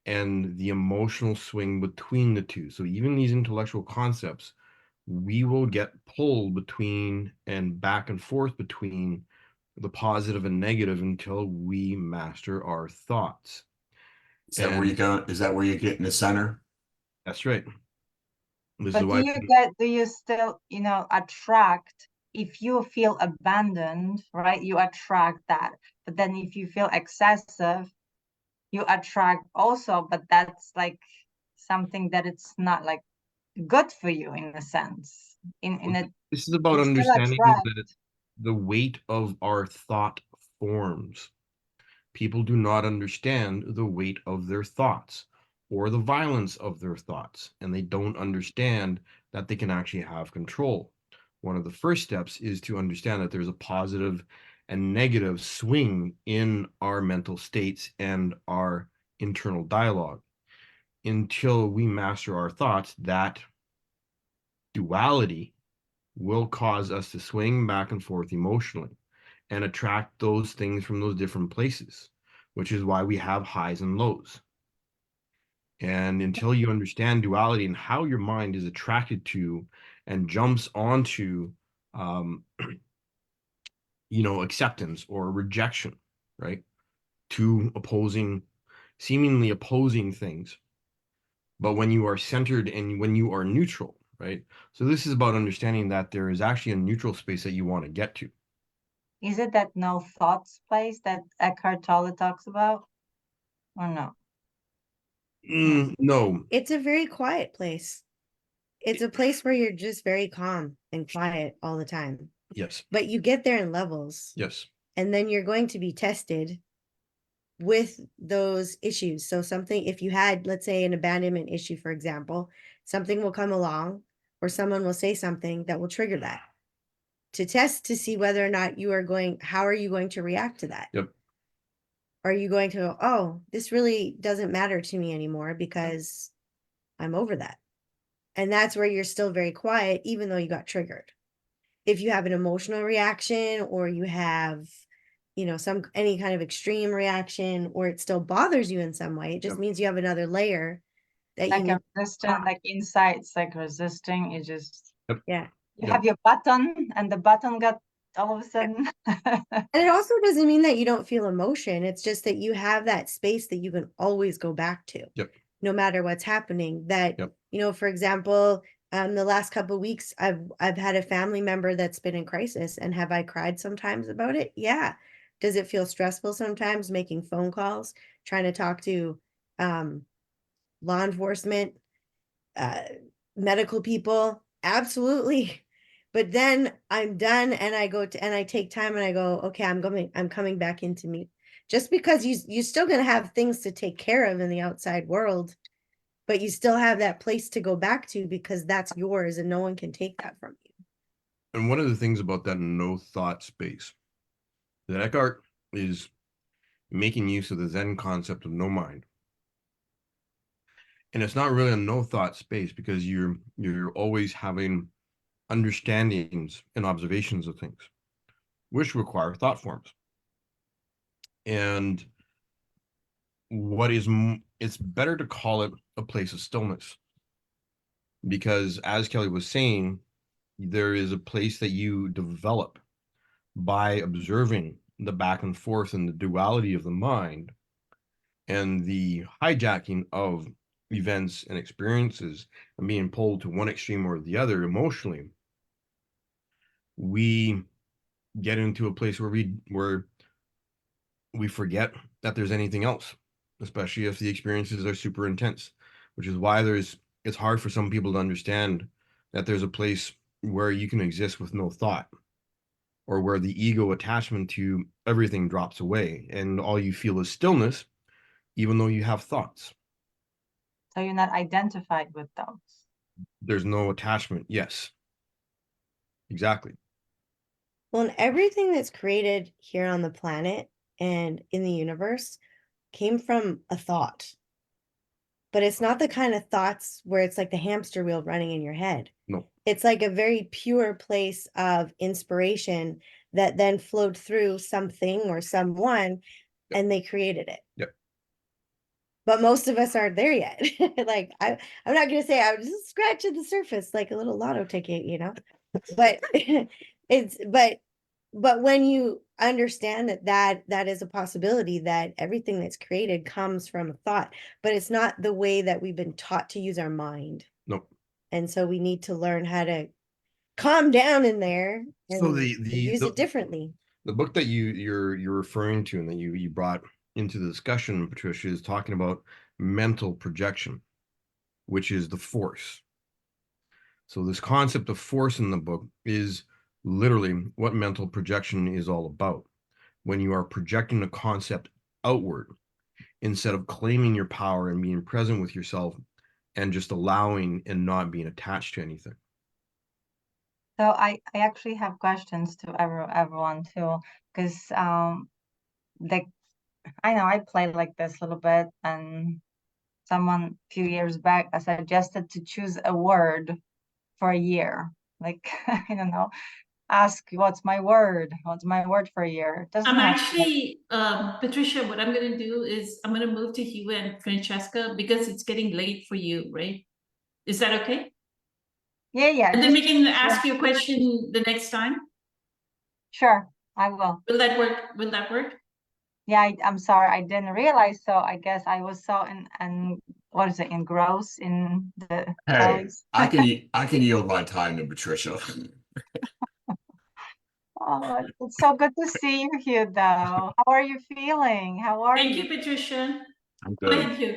C: and the emotional swing between the two. So even these intellectual concepts, we will get pulled between and back and forth between the positive and negative until we master our thoughts.
F: Is that where you go? Is that where you get in the center?
C: That's right. This
E: But
C: is why
E: do you still, attract, if you feel abandoned, right? You attract that. But then if you feel excessive, you attract also, but that's like something that it's not like good for you in a sense.
C: this is about
E: you still
C: understanding
E: attract.
C: that the weight of our thought forms. People do not understand the weight of their thoughts or the violence of their thoughts, and they don't understand that they can actually have control. One of the first steps is to understand that there's a positive and negative swing in our mental states and our internal dialogue. Until we master our thoughts, that duality will cause us to swing back and forth emotionally and attract those things from those different places, which is why we have highs and lows. And until you understand duality and how your mind is attracted to and jumps onto, acceptance or rejection, right? Two seemingly opposing things. But when you are centered and when you are neutral, right? So this is about understanding that there is actually a neutral space that you want to get to.
E: Is it that no thoughts place that Eckhart Tolle talks about? Or no?
C: No.
D: It's a very quiet place. It's a place where you're just very calm and quiet all the time.
C: Yes.
D: But you get there in levels.
C: Yes.
D: And then you're going to be tested with those issues. So something, if you had, let's say, an abandonment issue, for example, something will come along or someone will say something that will trigger that, to test to see whether or not how are you going to react to that?
C: Yep.
D: Are you going to go, oh, this really doesn't matter to me anymore because I'm over that? And that's where you're still very quiet, even though you got triggered. If you have an emotional reaction, or you have, any kind of extreme reaction, or it still bothers you in some way, it just
C: Yep.
D: means you have another layer that you
E: Like
D: need.
E: a resistant, like inside, it's like resisting. You just,
D: Yeah.
E: you
C: Yep.
E: have your button and the button got all of a sudden.
D: And it also doesn't mean that you don't feel emotion. It's just that you have that space that you can always go back to.
C: Yep.
D: No matter what's happening. That,
C: Yep.
D: you know, for example, the last couple of weeks, I've had a family member that's been in crisis, and have I cried sometimes about it? Yeah. Does it feel stressful sometimes making phone calls, trying to talk to law enforcement, medical people? Absolutely. But then I'm done, and I go to, and I take time, and I go, okay, I'm coming back into me. Just because you're still going to have things to take care of in the outside world, but you still have that place to go back to, because that's yours and no one can take that from you.
C: And one of the things about that no thought space, that Eckhart is making use of the Zen concept of no mind. And it's not really a no thought space, because you're always having understandings and observations of things, which require thought forms. And it's better to call it a place of stillness, because as Kelly was saying, there is a place that you develop by observing the back and forth and the duality of the mind and the hijacking of events and experiences and being pulled to one extreme or the other emotionally. We get into a place where we forget that there's anything else, especially if the experiences are super intense, which is why it's hard for some people to understand that there's a place where you can exist with no thought, or where the ego attachment to everything drops away and all you feel is stillness, even though you have thoughts.
E: So you're not identified with those.
C: There's no attachment. Yes, exactly.
D: Well, and everything that's created here on the planet and in the universe came from a thought. But it's not the kind of thoughts where it's like the hamster wheel running in your head.
C: No.
D: It's like a very pure place of inspiration that then flowed through something or someone,
C: Yep.
D: and they created it.
C: Yep.
D: But most of us aren't there yet. Like I'm not gonna say I'm just scratching the surface like a little lotto ticket, you know. But but when you understand that is a possibility, that everything that's created comes from a thought, but it's not the way that we've been taught to use our mind.
C: Nope.
D: And so we need to learn how to calm down in there and
C: So
D: use it differently.
C: The book that you're referring to and that you brought into the discussion, Patricia, is talking about mental projection, which is the force. So this concept of force in the book is literally what mental projection is all about. When you are projecting a concept outward instead of claiming your power and being present with yourself and just allowing and not being attached to anything.
E: So I actually have questions to everyone too, because like I know I play like this a little bit, and someone a few years back I suggested to choose a word for a year. Like I don't know, ask what's my word for a year. It doesn't
A: I'm
E: have to
A: actually, Patricia, what I'm gonna do is I'm gonna move to Hugh and Francesca because it's getting late for you, right? Is that okay?
E: yeah,
A: And then we
E: just
A: can ask you a question the next time.
E: sure, I will.
A: Will that work? Will that work?
E: Yeah, I'm sorry, I didn't realize. So I guess I was so in what is it, engrossed in the
F: Hey,
E: Kelly's.
F: I can yield my time to Patricia.
E: Oh, it's so good to see you here, though. How are you feeling? How are
A: Thank
E: you?
A: you, Patricia.
F: I'm
A: Go
F: good.
A: ahead, Hugh.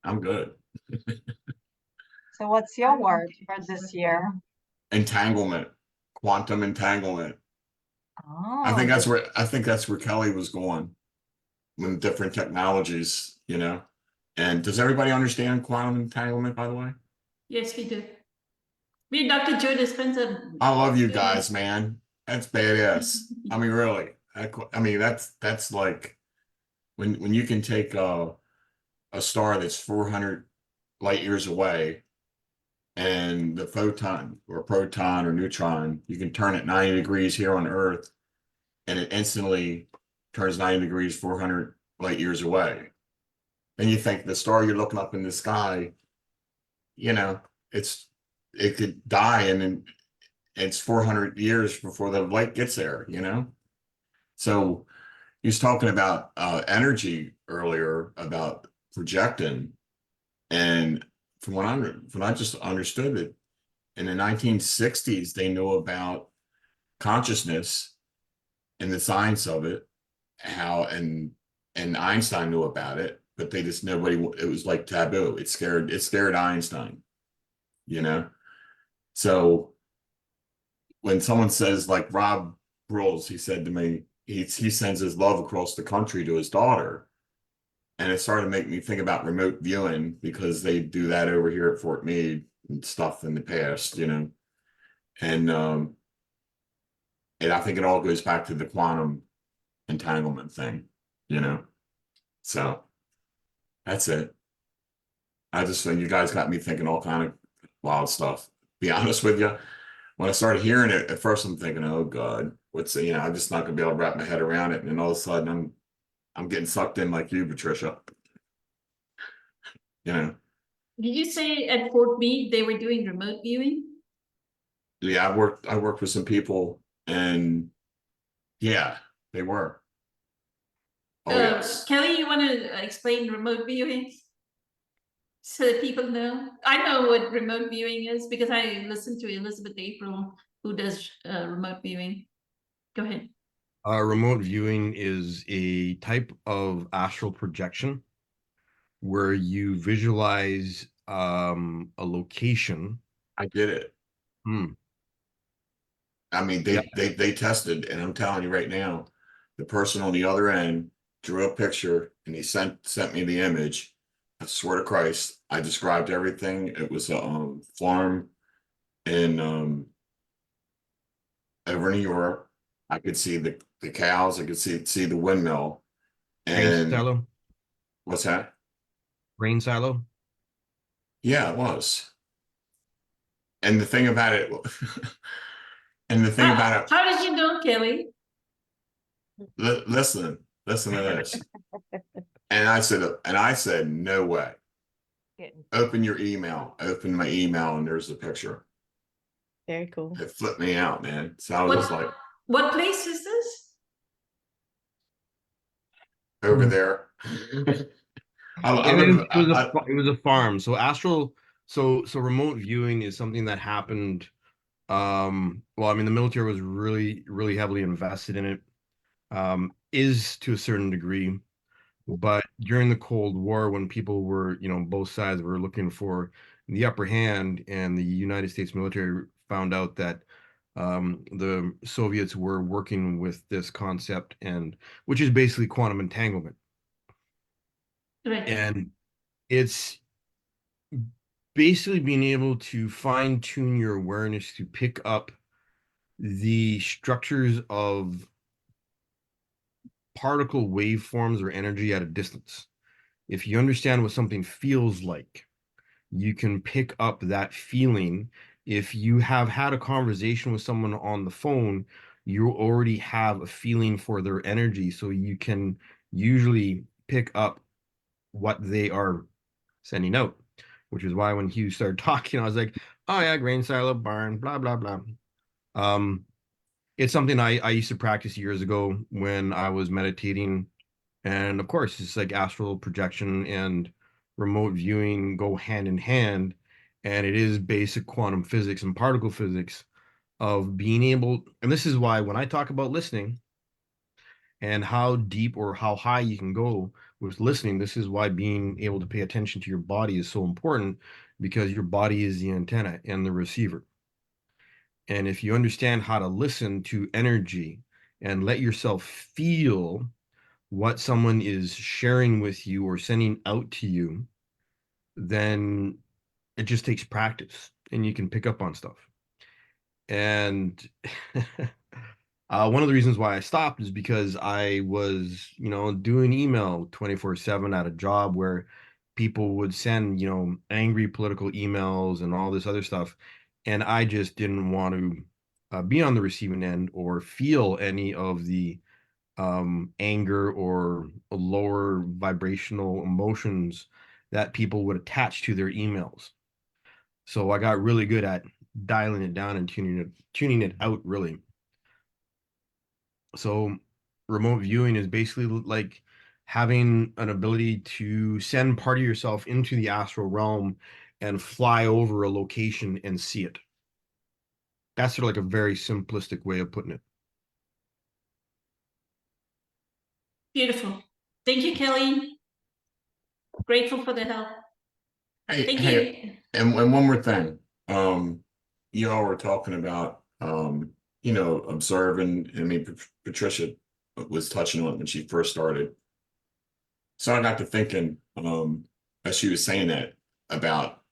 F: I'm good.
E: So what's your word for this year?
F: Entanglement, quantum entanglement.
E: Oh,
F: I think that's where Kelly was going with different technologies, you know. And does everybody understand quantum entanglement, by the way?
A: Yes, we do. Me and Dr. Joe Dispenza.
F: I love you guys, man. That's badass. I mean, really. I mean, that's like when you can take a star that's 400 light years away, and the photon or proton or neutron, you can turn it 90 degrees here on Earth, and it instantly turns 90 degrees 400 light years away. then you think the star you're looking up in the sky, you know, it could die and then it's 400 years before the light gets there, you know? So he was talking about energy earlier about projecting. And from what I just understood it, in the 1960s, they knew about consciousness and the science of it, how and Einstein knew about it, but they just nobody it was like taboo. It scared Einstein, you know? So when someone says like Rob Rules, he said to me, he sends his love across the country to his daughter. And it started to make me think about remote viewing because they do that over here at Fort Meade and stuff in the past, you know. And I think it all goes back to the quantum entanglement thing, you know. So that's it. I just think you guys got me thinking all kind of wild stuff. Be honest with you, when I started hearing it, at first I'm thinking, oh God, I'm just not gonna be able to wrap my head around it. And then all of a sudden I'm getting sucked in like you, Patricia. You know,
A: Did you say at Fort Meade they were doing remote viewing?
F: yeah, I worked with some people and yeah, they were. Oh yes.
A: Kelly, you want to explain remote viewing? So that people know. I know what remote viewing is because I listen to Elizabeth April, who does remote viewing. Go ahead.
C: Remote viewing is a type of astral projection where you visualize a location.
F: I did it.
C: Hmm.
F: I mean,
C: Yeah.
F: they tested, and I'm telling you right now, the person on the other end drew a picture and he sent me the image. I swear to Christ, I described everything. It was a farm in over in New York. I could see the cows. I could see the windmill.
C: Grain
F: And
C: silo.
F: what's that?
C: Grain silo.
F: Yeah, it was. And the thing about it, and the thing about it,
A: How did you know, Kelly?
F: listen to this. And I said, no way.
B: Getting
F: Open your email. Open my email, and there's the picture.
D: Very cool.
F: It flipped me out, man. So I was just like,
A: What place is this?
F: over there. I live.
C: It was a farm. So so remote viewing is something that happened. Well, I mean, the military was really heavily invested in it. Is to a certain degree, but during the Cold War, when people were, both sides were looking for the upper hand, and the United States military found out that the Soviets were working with this concept, and which is basically quantum entanglement.
A: Right.
C: And it's basically being able to fine tune your awareness to pick up the structures of particle waveforms or energy at a distance. If you understand what something feels like, you can pick up that feeling. If you have had a conversation with someone on the phone, you already have a feeling for their energy, so you can usually pick up what they are sending out, which is why when Hugh started talking, I was like, oh yeah, grain silo, barn, blah, blah, blah. It's something I used to practice years ago when I was meditating. And of course, it's like astral projection and remote viewing go hand in hand. And it is basic quantum physics and particle physics of being able, and this is why when I talk about listening and how deep or how high you can go with listening, this is why being able to pay attention to your body is so important, because your body is the antenna and the receiver. And if you understand how to listen to energy and let yourself feel what someone is sharing with you or sending out to you, then it just takes practice and you can pick up on stuff. And one of the reasons why I stopped is because I was, doing email 24/7 at a job where people would send, angry political emails and all this other stuff. And I just didn't want to be on the receiving end or feel any of the anger or lower vibrational emotions that people would attach to their emails. So I got really good at dialing it down and tuning it out really. So remote viewing is basically like having an ability to send part of yourself into the astral realm and fly over a location and see it. That's sort of like a very simplistic way of putting it.
A: Beautiful. Thank you, Kelly. Grateful for the help.
F: Hey,
A: Thank
F: hey,
A: you.
F: and one more thing. Y'all were talking about observing. I mean, Patricia was touching on it when she first started. So I got to thinking, as she was saying that about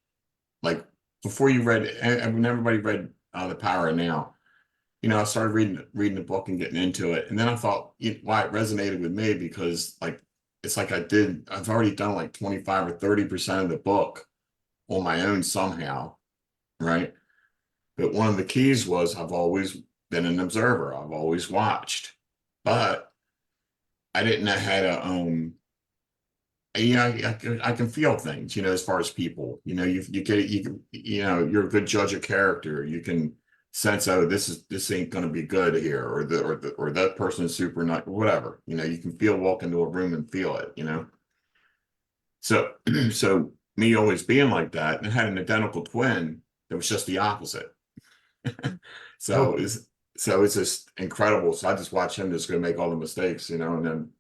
F: like before you read, and when everybody read The Power of Now, I started reading the book and getting into it, and then I thought why it resonated with me because like it's like I've already done like 25 or 30% of the book on my own somehow, right? But one of the keys was I've always been an observer. I've always watched, but I didn't know how to I can feel things, as far as people, you get it, you're a good judge of character. You can sense, oh, this ain't going to be good here, or that person is super not, whatever, you can walk into a room and feel it, So, so me always being like that, and I had an identical twin that was just the opposite. So
C: Oh.
F: it's just incredible. So I just watch him just gonna make all the mistakes, and then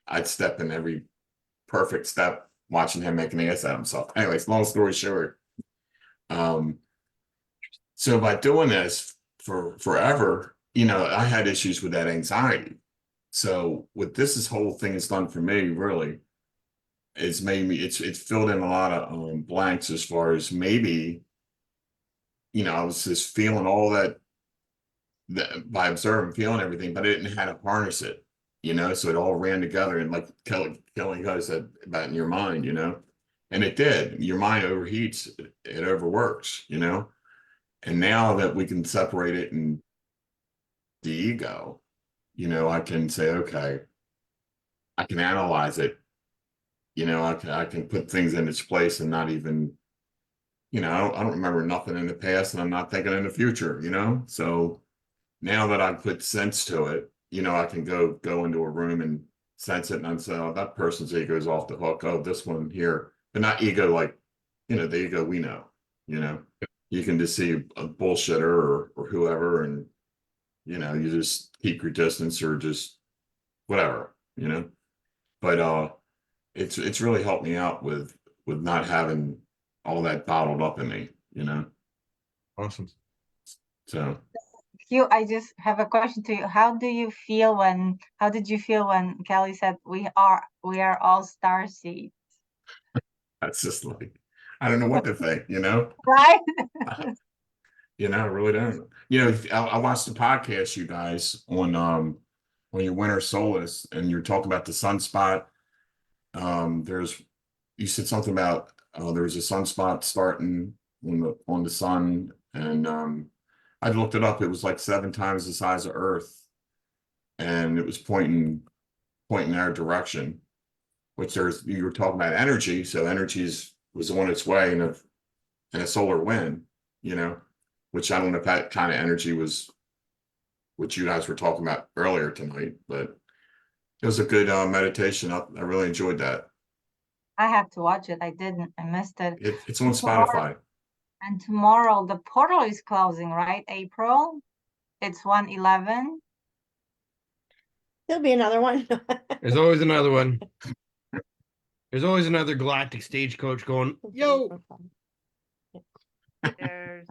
F: I'd step in every perfect step, watching him make an ass out of himself. Anyways, long story short, so by doing this for forever, I had issues with that anxiety. So what this whole thing has done for me, really, it's made me it's filled in a lot of blanks as far as maybe, I was just feeling all that by observing, feeling everything, but I didn't know how to harness it, so it all ran together. And like Kelly Ho said about in your mind, and it did. Your mind overheats, it overworks, and now that we can separate it and the ego, I can say, okay, I can analyze it, I can put things in its place and not even, I don't remember nothing in the past, and I'm not thinking in the future, so now that I put sense to it, I can go into a room and sense it, and I'm saying, oh, that person's ego is off the hook. Oh, this one here, but not ego like, the ego we know. You can just see a bullshitter or whoever, and you just keep your distance or just whatever, But it's really helped me out with not having all that bottled up in me,
C: Awesome.
F: So.
E: Hugh, I just have a question to you. How did you feel when Kelly said we are all star seeds?
F: That's just like, I don't know what to think,
E: Right?
F: I really don't. I watched the podcast, you guys, on your winter solace, and you're talking about the sunspot. You said something about there's a sunspot starting on the sun, and I looked it up. It was like 7 times the size of Earth, and it was pointing our direction. Which you were talking about energy, so energy was on its way in a solar wind, which I don't know if that kind of energy was what you guys were talking about earlier tonight, but it was a good meditation. I really enjoyed that.
E: I have to watch it. I didn't. I missed it.
F: It's on Spotify.
E: And tomorrow the portal is closing, right? April. It's 1/11.
D: There'll be another one.
C: There's always another one. There's always another galactic stagecoach going, yo.
B: There's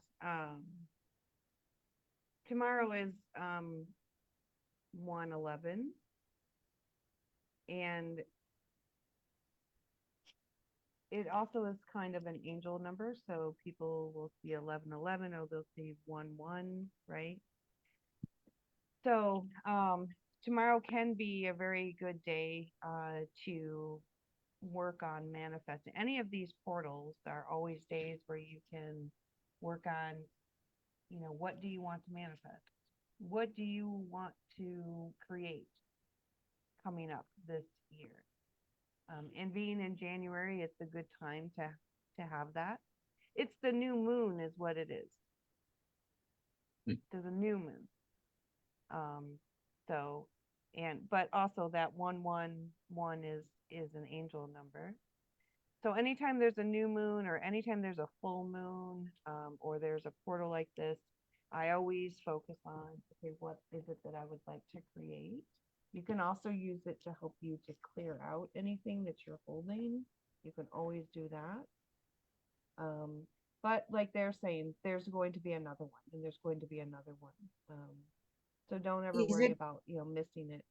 B: tomorrow is 1/11, and it also is kind of an angel number, so people will see 11/11 or they'll see 1/1, right? So tomorrow can be a very good day to work on manifesting. Any of these portals are always days where you can work on, what do you want to manifest? What do you want to create? coming up this year. And being in January, it's a good time to have that. It's the new moon is what it is. There's a new moon. So, but also that 111 is an angel number. So anytime there's a new moon or anytime there's a full moon, or there's a portal like this, I always focus on, okay, what is it that I would like to create? You can also use it to help you to clear out anything that you're holding. You can always do that. But like they're saying, there's going to be another one, and there's going to be another one. So don't ever
E: Is
B: worry
E: it-
B: about, missing it.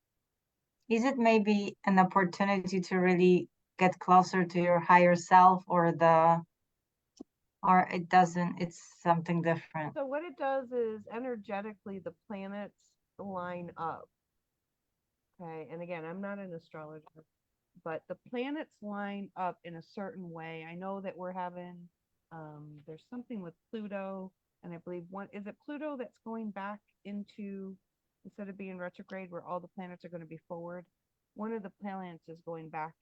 E: Is it maybe an opportunity to really get closer to your higher self, or it doesn't, it's something different?
B: So what it does is energetically the planets line up. Okay, and again, I'm not an astrologer, but the planets line up in a certain way. I know that we're having, there's something with Pluto, and I believe is it Pluto that's going back into, instead of being retrograde where all the planets are going to be forward, one of the planets is going back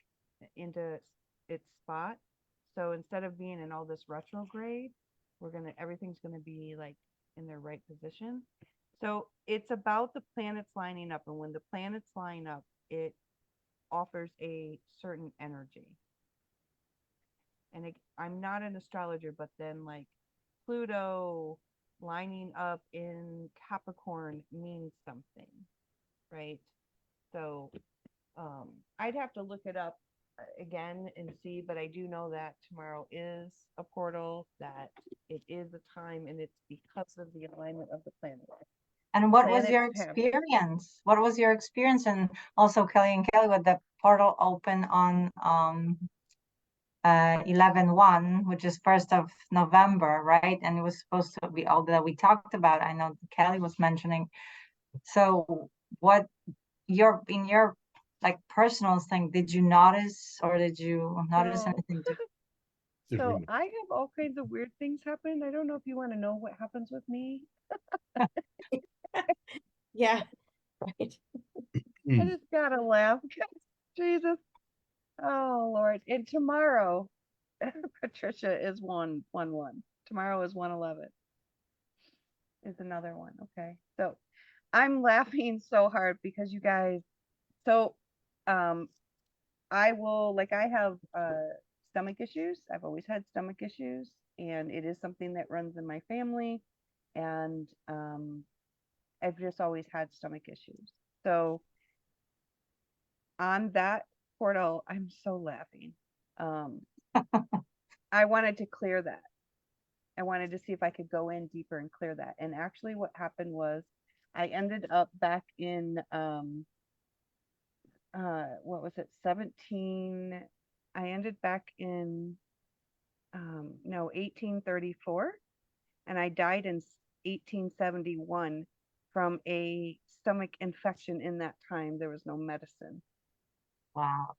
B: into its spot. So instead of being in all this retrograde, everything's gonna be like in their right position. So it's about the planets lining up, and when the planets line up, it offers a certain energy. And I'm not an astrologer, but then like Pluto lining up in Capricorn means something, right? So I'd have to look it up again and see, but I do know that tomorrow is a portal, that it is a time, and it's because of the alignment of the planet.
E: And what was your
B: Planets have-
E: experience? What was your experience? And also Kelly and Kelly, with the portal open on 11/1, which is 1st of November, right? And it was supposed to be all that we talked about. I know Kelly was mentioning. So what in your like personal thing, did you notice, or did you notice
B: So-
E: anything different?
B: So
C: Different.
B: I have all kinds of weird things happen. I don't know if you want to know what happens with me.
D: Yeah. Right.
B: I just gotta laugh. Jesus. Oh Lord. And tomorrow, Patricia is 111. Tomorrow is 111. Is another one. Okay. So I'm laughing so hard because you guys, so I have stomach issues. I've always had stomach issues, and it is something that runs in my family. And I've just always had stomach issues. So on that portal, I'm so laughing. I wanted to clear that. I wanted to see if I could go in deeper and clear that. And actually what happened was I ended up back in what was it, 17, I ended back in 1834, and I died in 1871 from a stomach infection. In that time there was no medicine.
E: Wow.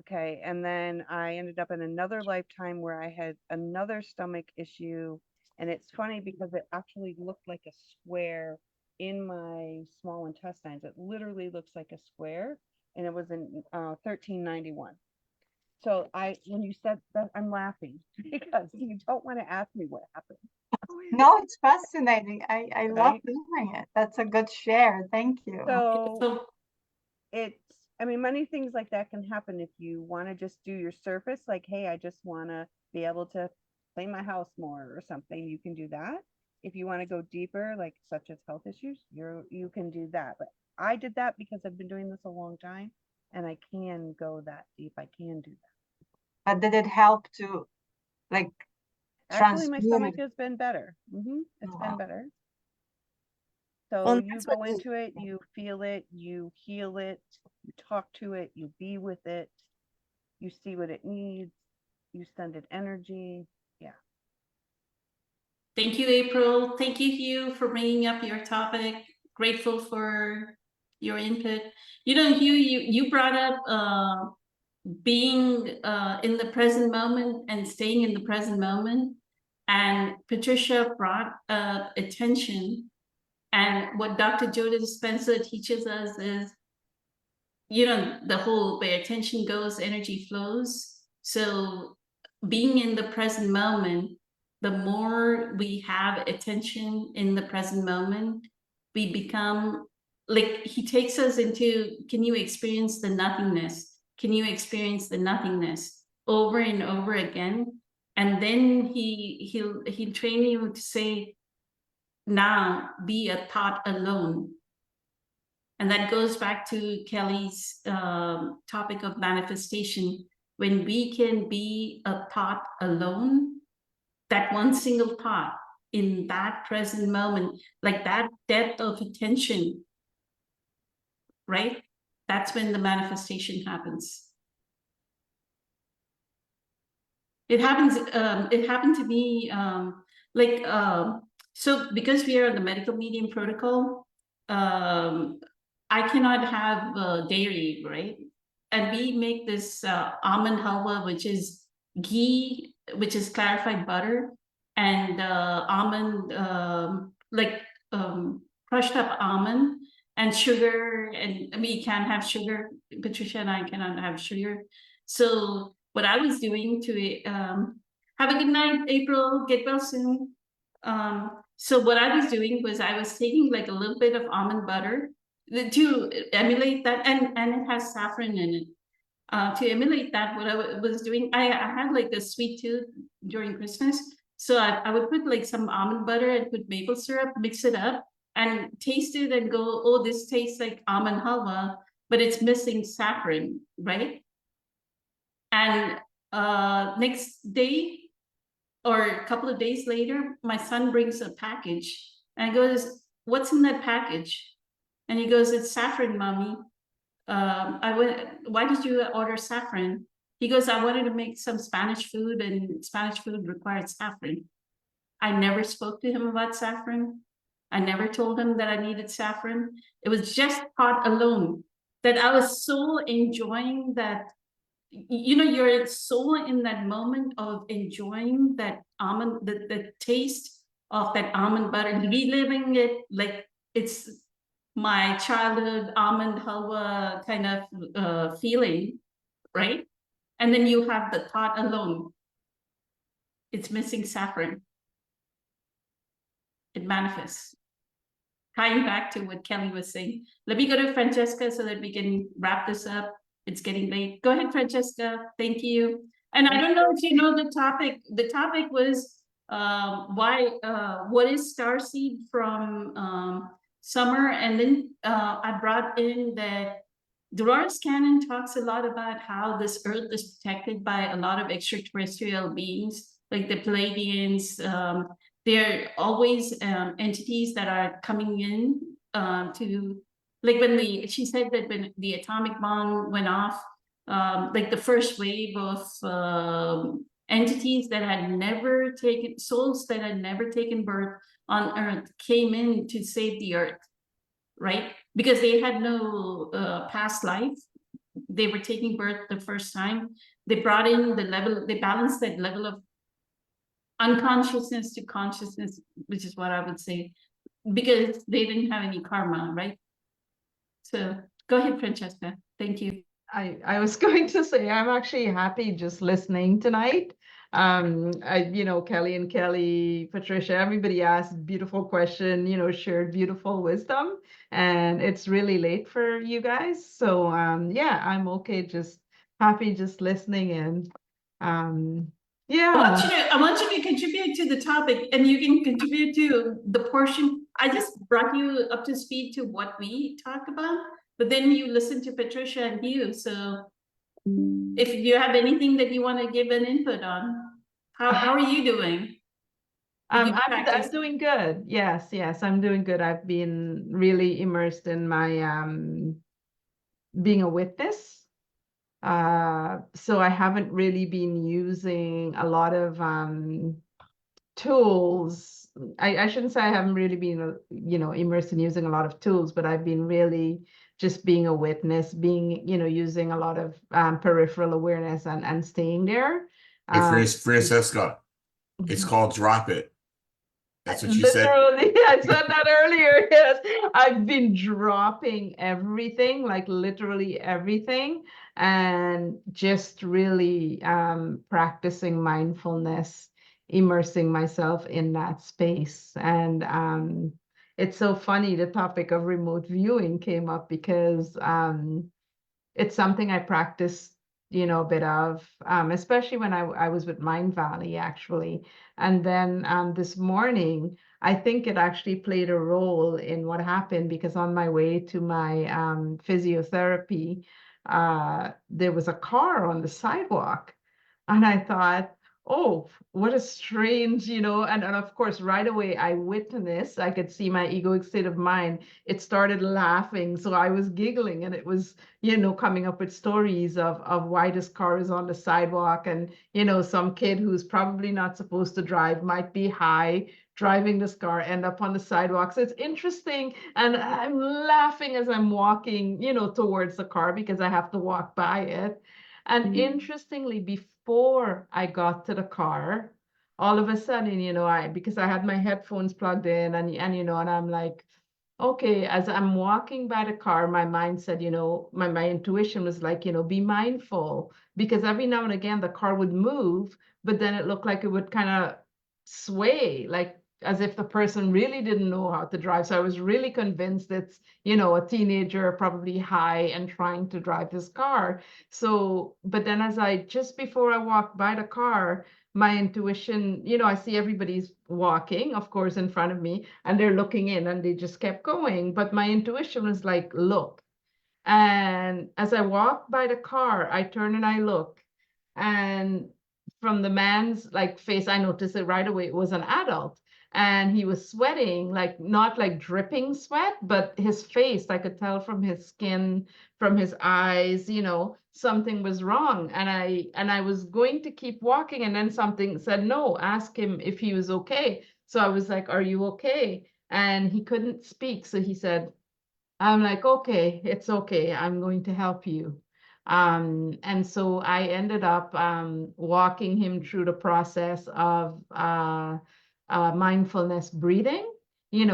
B: Okay, and then I ended up in another lifetime where I had another stomach issue, and it's funny because it actually looked like a square in my small intestines. It literally looks like a square, and it was in 1391. So when you said that, I'm laughing because you don't want to ask me what happened.
E: No, it's fascinating. I love
B: Right?
E: hearing it. That's a good share. Thank you.
B: So
A: So
B: many things like that can happen if you want to just do your surface, like, hey, I just want to be able to clean my house more or something. You can do that. If you want to go deeper, like such as health issues, you can do that. But I did that because I've been doing this a long time, and I can go that deep. I can do that.
E: But did it help to like
B: Actually, my
E: transmute
B: stomach
E: it?
B: has been better. It's
E: Oh,
B: been
E: wow.
B: better.
D: Well,
B: So
D: and
B: you
D: that's
B: go
D: what
B: into it, you feel it, you heal it, you talk to it, you be with it, you see what it needs, you send it energy. Yeah.
A: thank you, April. Thank you, Hugh, for bringing up your topic. Grateful for your input. Hugh, you brought up being in the present moment and staying in the present moment. And Patricia brought attention. And what Dr. Joe Dispenza teaches us is the whole where attention goes, energy flows. So being in the present moment, the more we have attention in the present moment, we become like he takes us into, can you experience the nothingness? Can you experience the nothingness over and over again? And then he'll train you to say, now be a thought alone. And that goes back to Kelly's topic of manifestation. When we can be a thought alone, that one single thought in that present moment, like that depth of attention, right? That's when the manifestation happens. It happened to me, so because we are on the medical medium protocol, I cannot have dairy, right? And we make this almond halwa, which is ghee, which is clarified butter, and almond, crushed up almond and sugar. And I mean, you can't have sugar. Patricia and I cannot have sugar. So what I was doing to have a good night, April, get well soon. So what I was doing was I was taking like a little bit of almond butter to emulate that, and it has saffron in it. To emulate that, what I was doing, I had like a sweet tooth during Christmas. So I would put like some almond butter and put maple syrup, mix it up and taste it and go, oh, this tastes like almond halwa, but it's missing saffron, right? And next day or a couple of days later, my son brings a package and I goes, what's in that package? And he goes, it's saffron, mommy. Why did you order saffron? He goes, I wanted to make some Spanish food and Spanish food required saffron. I never spoke to him about saffron. I never told him that I needed saffron. It was just thought alone that I was so enjoying that, you're so in that moment of enjoying that almond, the taste of that almond butter, reliving it like it's my childhood almond halwa kind of feeling, right? And then you have the thought alone. It's missing saffron. It manifests. Tying back to what Kelly was saying. Let me go to Francesca so that we can wrap this up. It's getting late. Go ahead, Francesca. Thank you. And I don't know if you know the topic. The topic was what is starseed from Summer, and then I brought in that Dolores Cannon talks a lot about how this Earth is protected by a lot of extraterrestrial beings, like the Pleiadians. They're always entities that are coming in to, like when she said that when the atomic bomb went off, like the first wave of entities that had never taken, souls that had never taken birth on Earth came in to save the Earth, right? Because they had no past life. They were taking birth the first time. They brought in the level, they balanced that level of unconsciousness to consciousness, which is what I would say, because they didn't have any karma, right? So go ahead, Francesca. Thank you.
G: I was going to say, I'm actually happy just listening tonight. Kelly and Kelly, Patricia, everybody asked beautiful question, shared beautiful wisdom, and it's really late for you guys. So yeah, I'm okay, just happy just listening in. Yeah.
A: I want you to contribute to the topic, and you can contribute to the portion. I just brought you up to speed to what we talk about, but then you listen to Patricia and Hugh. So if you have anything that you want to give an input on, how are you doing?
G: I'm doing good. Yes, I'm doing good. I've been really immersed in my being a witness. So I haven't really been using a lot of tools. I shouldn't say I haven't really been, immersed in using a lot of tools, but I've been really just being a witness, being, using a lot of peripheral awareness and staying there.
F: Hey, Francesca, it's called Drop It. That's what you said.
G: Literally, I said that earlier. Yes, I've been dropping everything, like literally everything, and just really practicing mindfulness, immersing myself in that space. And it's so funny, the topic of remote viewing came up because it's something I practiced, a bit of, especially when I was with Mind Valley, actually. And then this morning, I think it actually played a role in what happened because on my way to my physiotherapy, there was a car on the sidewalk. And I thought, oh, what a strange, and of course, right away I witnessed, I could see my egoic state of mind. It started laughing. So I was giggling and it was, coming up with stories of why this car is on the sidewalk. And, some kid who's probably not supposed to drive might be high driving this car, end up on the sidewalk. So it's interesting. And I'm laughing as I'm walking, towards the car because I have to walk by it. And interestingly, before I got to the car, all of a sudden, because I had my headphones plugged in and I'm like, okay, as I'm walking by the car, my mind said, my intuition was like, be mindful, because every now and again the car would move, but then it looked like it would kind of sway, like as if the person really didn't know how to drive. So I was really convinced it's, a teenager, probably high and trying to drive this car. So, but then just before I walked by the car, my intuition, I see everybody's walking, of course, in front of me, and they're looking in and they just kept going. But my intuition was like, look. And as I walked by the car, I turn and I look. And from the man's like face, I noticed it right away. It was an adult. And he was sweating, like not like dripping sweat, but his face, I could tell from his skin, from his eyes, something was wrong. And I was going to keep walking, and then something said, no, ask him if he was okay. So I was like, are you okay? And he couldn't speak. So he said, I'm like, okay, it's okay. I'm going to help you. And so I ended up walking him through the process of mindfulness breathing.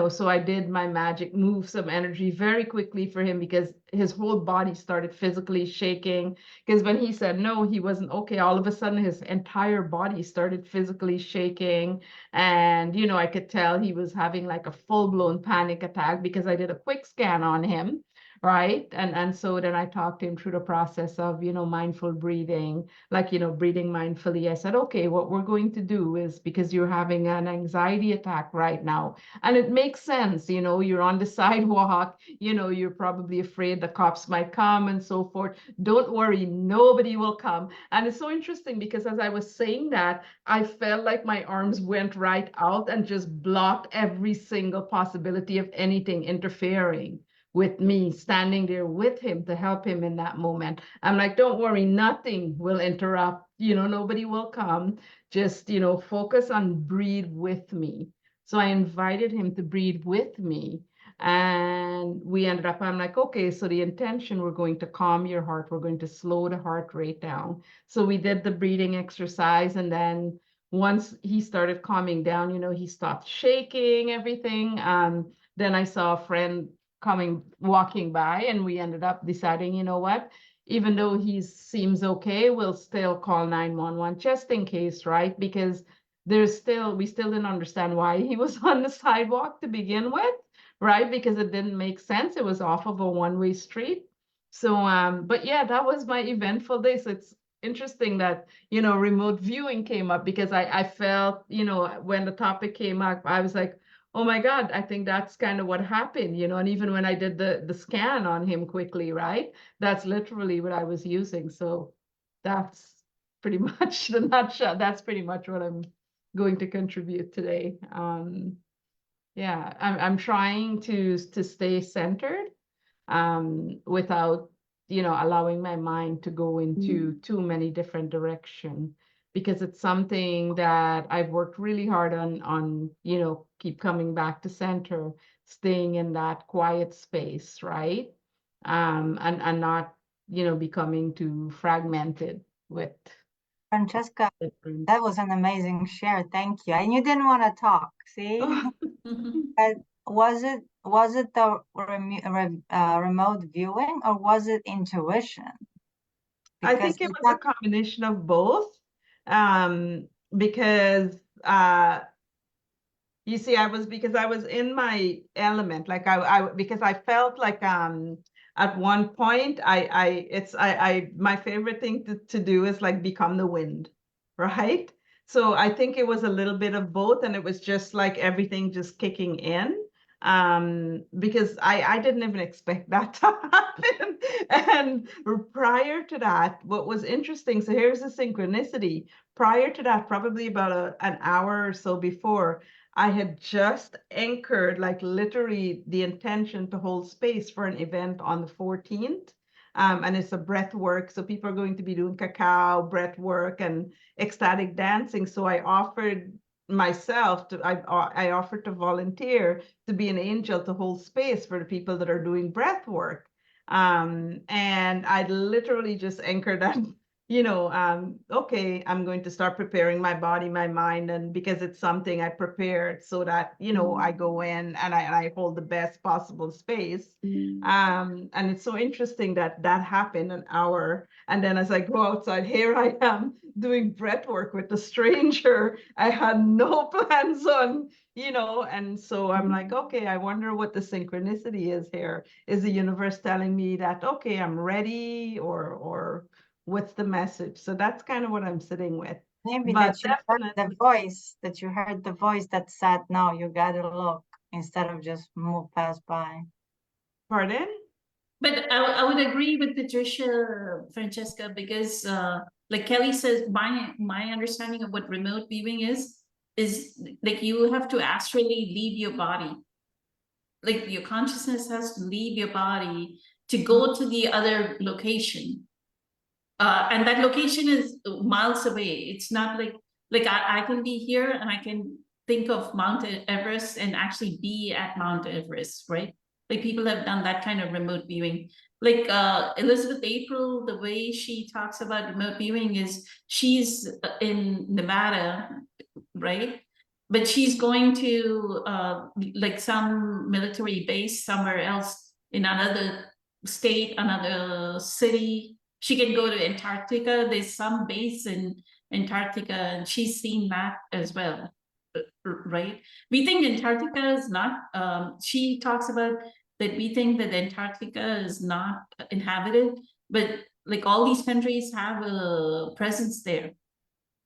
G: So I did my magic, move some energy very quickly for him because his whole body started physically shaking. Because when he said no, he wasn't okay, all of a sudden his entire body started physically shaking. And, I could tell he was having like a full-blown panic attack because I did a quick scan on him. Right. And so then I talked to him through the process of, mindful breathing, like, breathing mindfully. I said, okay, what we're going to do is, because you're having an anxiety attack right now, and it makes sense, you're on the sidewalk, you're probably afraid the cops might come and so forth. Don't worry, nobody will come. And it's so interesting because as I was saying that, I felt like my arms went right out and just blocked every single possibility of anything interfering with me standing there with him to help him in that moment. I'm like, don't worry, nothing will interrupt, nobody will come. Just, focus on breathe with me. So I invited him to breathe with me. And we ended up, I'm like, okay, so the intention, we're going to calm your heart. We're going to slow the heart rate down. So we did the breathing exercise. And then once he started calming down, he stopped shaking everything. Then I saw a friend walking by, and we ended up deciding, what, even though he seems okay, we'll still call 911 just in case, right? Because we still didn't understand why he was on the sidewalk to begin with, right? Because it didn't make sense. It was off of a one-way street. So but yeah, that was my eventful day. So it's interesting that remote viewing came up, because I felt, when the topic came up, I was like, oh my God, I think that's kind of what happened, and even when I did the scan on him quickly, right? That's literally what I was using. So that's pretty much the nutshell. That's pretty much what I'm going to contribute today. Yeah, I'm trying to stay centered without, allowing my mind to go into too many different directions, because it's something that I've worked really hard on, keep coming back to center, staying in that quiet space, right? And not, becoming too fragmented with
E: Francesca,
G: different.
E: that was an amazing share. Thank you. And you didn't want to talk, see?
A: Mhm.
E: Was it the remote viewing or was it intuition?
G: I
E: Because
G: think it
E: you
G: was a
E: talk-
G: combination of both. Because you see, because I was in my element, like because I felt like at one point my favorite thing to do is like become the wind, right? So I think it was a little bit of both, and it was just like everything just kicking in. Because I didn't even expect that to happen. And prior to that, what was interesting, so here's the synchronicity. Prior to that, probably about an hour or so before, I had just anchored, like literally the intention to hold space for an event on the 14th. And it's a breath work. So people are going to be doing cacao, breath work, and ecstatic dancing. So I offered myself I offered to volunteer to be an angel to hold space for the people that are doing breath work. And I literally just anchored that, okay, I'm going to start preparing my body, my mind, and because it's something I prepared so that, I go in and I hold the best possible space. And it's so interesting that happened an hour. And then as I go outside, here I am doing breath work with a stranger. I had no plans on, and so I'm like, okay, I wonder what the synchronicity is here. Is the universe telling me that, okay, I'm ready, or what's the message? So that's kind of what I'm sitting with.
E: maybe
G: But
E: that you heard the
G: definitely,
E: voice that said, no, you gotta look instead of just move past by.
G: pardon?
A: But I would agree with Patricia, Francesca, because like Kelly says, my understanding of what remote viewing is like you have to astrally leave your body. Like your consciousness has to leave your body to go to the other location. And that location is miles away. It's not like I can be here and I can think of Mount Everest and actually be at Mount Everest, right? Like people have done that kind of remote viewing. Like Elizabeth April, the way she talks about remote viewing is she's in Nevada, right? But she's going to like some military base somewhere else in another state, another city. She can go to Antarctica. There's some base in Antarctica, and she's seen that as well, right? We think Antarctica is not. She talks about that. We think that Antarctica is not inhabited, but like all these countries have a presence there.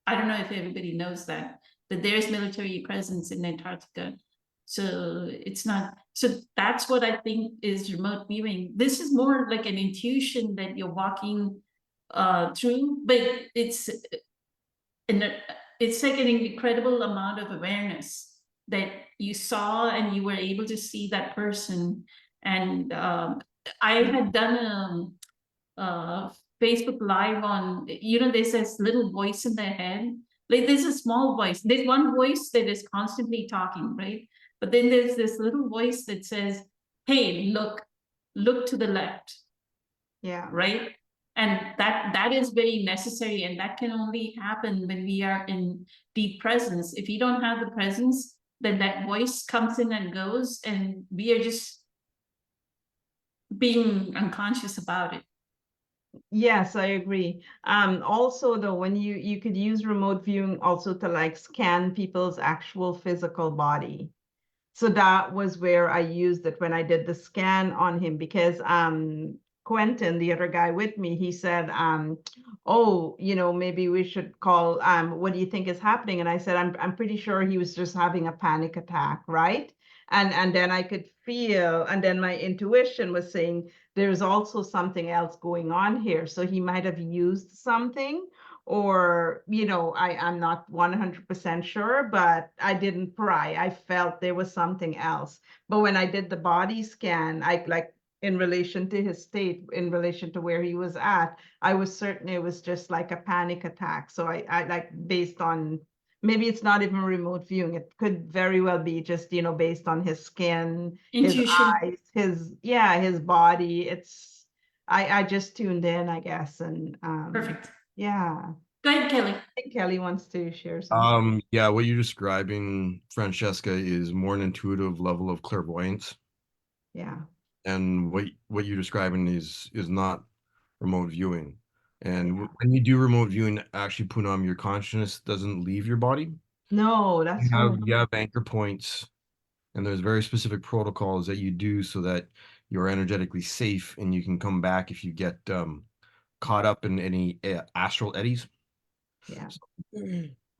A: I don't know if everybody knows that there's military presence in Antarctica. So it's not, so that's what I think is remote viewing. This is more like an intuition that you're walking through, but it's it's like an incredible amount of awareness that you saw and you were able to see that person. And I had done Facebook Live on, there's this little voice in their head. Like there's a small voice. There's one voice that is constantly talking, right? But then there's this little voice that says, hey, look to the left,
G: Yeah.
A: right? And that is very necessary, and that can only happen when we are in deep presence. If you don't have the presence, then that voice comes in and goes, and we are just being unconscious about it.
G: Yes, I agree. Also though, when you could use remote viewing also to like scan people's actual physical body. So that was where I used it when I did the scan on him, because Quentin, the other guy with me, he said, oh, maybe we should call, what do you think is happening? And I said, I'm pretty sure he was just having a panic attack, right? And then I could feel, and then my intuition was saying there's also something else going on here. So he might have used something, or I'm not 100% sure, but I didn't pry. I felt there was something else. But when I did the body scan, I like in relation to his state, in relation to where he was at, I was certain it was just like a panic attack. So I like, based on, maybe it's not even remote viewing, it could very well be just based on his skin, his
A: Intuition.
G: eyes, his body. I just tuned in, I guess. And
A: Perfect.
G: yeah.
A: Go ahead, Kelly.
G: I think Kelly wants to share something.
C: Yeah, what you're describing, Francesca, is more an intuitive level of clairvoyance.
G: Yeah.
C: And what you're describing is not remote viewing. And
G: Yeah.
C: when you do remote viewing, actually, Poonam, your consciousness doesn't leave your body.
G: No, that's
C: You have anchor points, and there's very specific protocols that you do so that you're energetically safe and you can come back if you get caught up in any astral eddies.
G: yeah.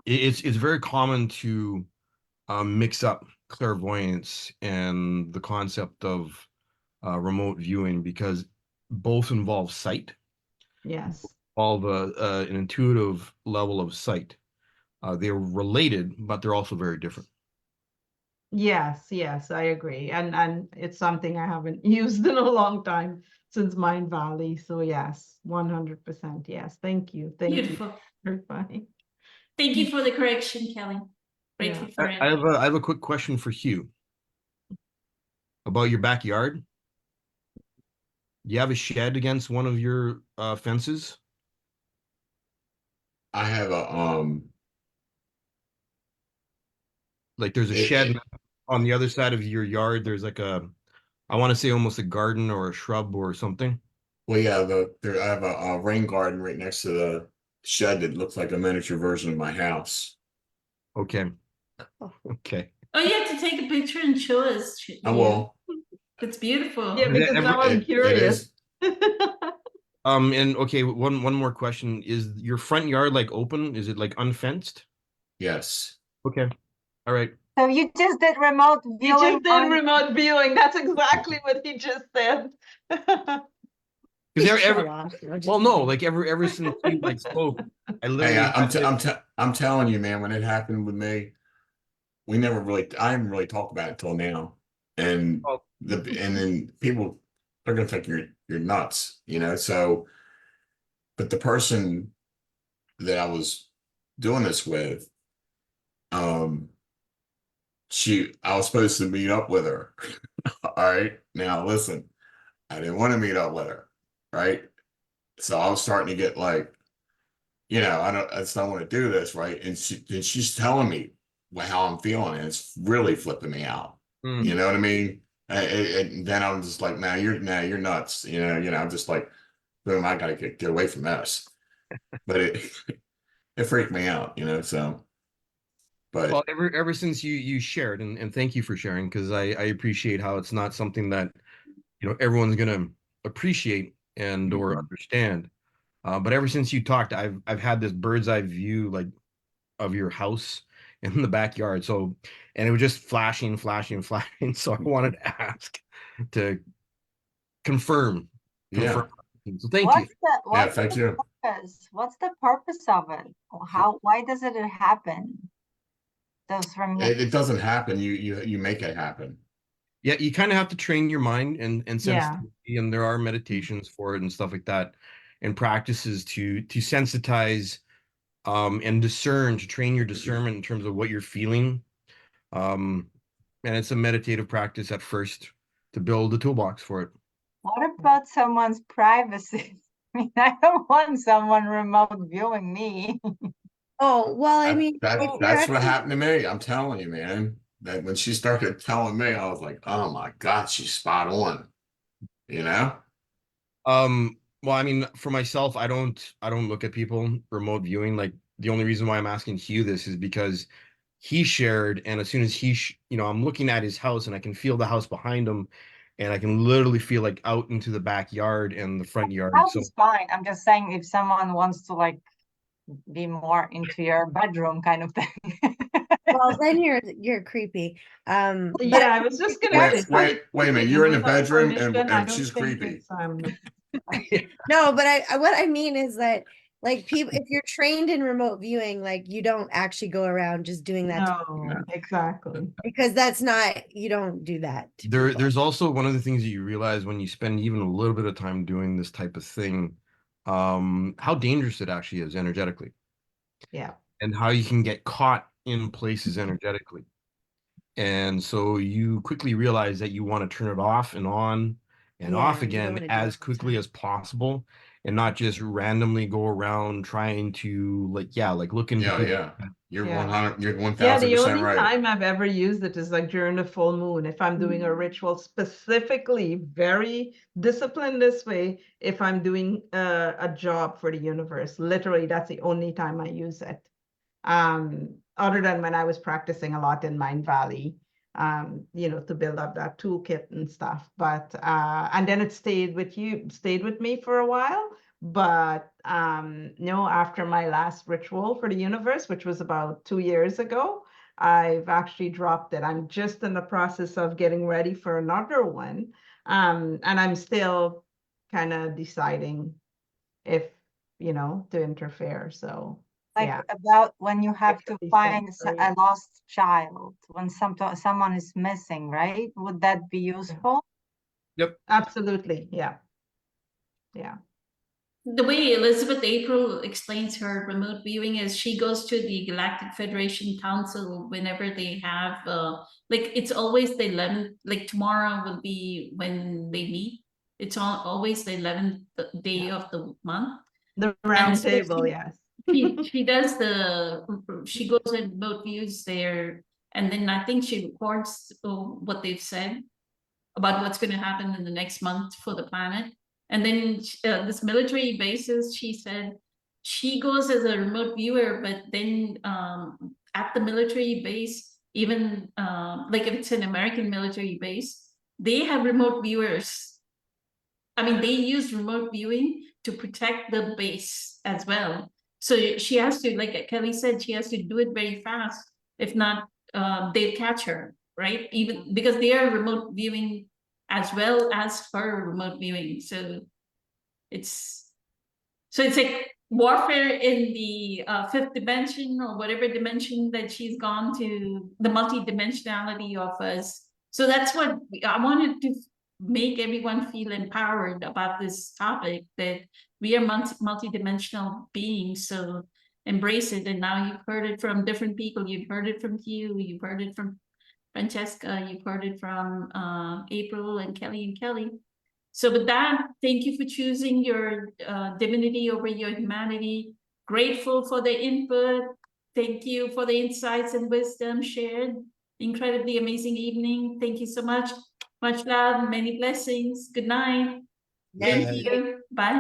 C: It's very common to mix up clairvoyance and the concept of remote viewing because both involve sight,
G: Yes.
C: all an intuitive level of sight. They're related, but they're also very different.
G: Yes, yes, I agree. And it's something I haven't used in a long time since Mind Valley. So yes, 100%. Yes. Thank you. Thank you.
A: Beautiful.
G: Clarifying.
A: Thank you for the correction, Kelly. Grateful for it.
C: I have a quick question for Hugh about your backyard. Do you have a shed against one of your fences?
F: I have a
C: Like there's a
F: It-
C: shed
F: it-
C: on the other side of your yard. There's like I want to say almost a garden or a shrub or something.
F: well, yeah, I have a rain garden right next to the shed that looks like a miniature version of my house.
C: Okay. Okay.
A: Oh, you have to take a picture and show us.
F: I will.
A: It's beautiful.
G: Yeah, because now I'm
F: It
G: curious.
F: is.
C: And okay, one more question. Is your front yard like open? Is it like unfenced?
F: Yes.
C: Okay. All right.
E: So you just did remote
G: You
E: viewing
G: just did
E: on-
G: remote viewing. That's exactly what he just said.
C: Because
D: Show off, you know, just
C: well, no,
D: kidding.
C: like ever since you like spoke, I
F: Hey,
C: literally
F: I'm telling you, man, when it happened with me, I didn't really talk about it until now. And
C: Oh.
F: and then people are gonna think you're nuts, you know. So, but the person that I was doing this with, I was supposed to meet up with her. All right. Now listen, I didn't want to meet up with her, right? So I was starting to get like, I just don't want to do this, right? And she's telling me how I'm feeling, and it's really flipping me out.
C: Mm.
F: You know what I mean? And then I'm just like, you're nuts. I'm just like, boom, I gotta get away from this. But it freaked me out, so. But
C: well, ever since you shared, and thank you for sharing, because I appreciate how it's not something that everyone's gonna appreciate and or understand. But ever since you talked, I've had this bird's eye view like of your house in the backyard. So, and it was just flashing. So I wanted to ask to confirm.
F: yeah,
C: So thank you.
F: thank you.
E: purpose? What's the purpose of it? Why does it happen? Those from
F: It doesn't happen. You make it happen.
C: Yeah, you kind of have to train your mind and
G: Yeah.
C: sensitivity, and there are meditations for it and stuff like that, and practices to sensitize and discern, to train your discernment in terms of what you're feeling. And it's a meditative practice at first to build a toolbox for it.
E: What about someone's privacy? I mean, I don't want someone remote viewing me.
D: Oh, well, I mean, if you're
F: That's what
D: actually-
F: happened to me. I'm telling you, man. That when she started telling me, I was like, oh my God, she's spot on.
C: Well, I mean, for myself, I don't look at people remote viewing. Like the only reason why I'm asking Hugh this is because he shared, and as soon as I'm looking at his house and I can feel the house behind him, and I can literally feel like out into the backyard and the front yard.
E: House
C: So
E: is fine. I'm just saying if someone wants to like be more into your bedroom kind of thing.
D: well, then you're creepy. But
G: Yeah, I was just gonna say.
F: Wait a minute. You're in the
G: Without
F: bedroom
G: permission, I
F: and
G: don't
F: she's
G: think
F: creepy.
G: it's,
D: no, but what I mean is that like people, if you're trained in remote viewing, like you don't actually go around just doing that
G: no, exactly.
D: because that's not, you don't do that. to people.
C: there's also one of the things that you realize when you spend even a little bit of time doing this type of thing, how dangerous it actually is energetically,
G: Yeah.
C: and how you can get caught in places energetically. And so you quickly realize that you want to turn it off and on and
D: Yeah,
C: off
D: you don't
C: again
D: wanna do it
C: as
D: all the
C: quickly
D: time.
C: as possible. and not just randomly go around trying to like look into
F: Yeah,
C: people's
F: yeah. You're
G: Yeah.
F: 100, you're
G: Yeah, the
F: 1000%
G: only
F: right.
G: time I've ever used it is like during the full moon. If I'm doing a ritual specifically, very disciplined this way, if I'm doing a job for the universe, literally, that's the only time I use it. Other than when I was practicing a lot in Mind Valley, you know, to build up that toolkit and stuff. But and then it stayed with me for a while. But no, after my last ritual for the universe, which was about 2 years ago, I've actually dropped it. I'm just in the process of getting ready for another one. And I'm still kind of deciding if, you know, to interfere. So
E: Like
G: yeah.
E: about when you have to
G: Actually
E: find
G: said
E: a lost child, when someone is missing, right? Would that be useful?
G: Absolutely, yeah. Yeah.
A: The way Elizabeth April explains her remote viewing is she goes to the Galactic Federation Council whenever they have like it's always the 11th, like tomorrow will be when they meet. It's always the 11th day of the month.
G: The round
A: so
G: table,
A: she-
G: yes.
A: she does she goes and remote views there, and then I think she records what they've said about what's going to happen in the next month for the planet. And then this military bases, she said she goes as a remote viewer, but then at the military base, even like if it's an American military base, they have remote viewers. I mean, they use remote viewing to protect the base as well. So she has to, like Kelly said, she has to do it very fast. If not, they'll catch her, right? Even because they are remote viewing as well as her remote viewing. So it's like warfare in the fifth dimension or whatever dimension that she's gone to, the multi-dimensionality of us. So that's what I wanted to make everyone feel empowered about this topic, that we are multi-dimensional beings. So embrace it. And now you've heard it from different people. You've heard it from Hugh. You've heard it from Francesca. You've heard it from April and Kelly. So with that, thank you for choosing your divinity over your humanity. Grateful for the input. Thank you for the insights and wisdom shared. Incredibly amazing evening. Thank you so much. Much love, many blessings. Good night. Thank you. Bye.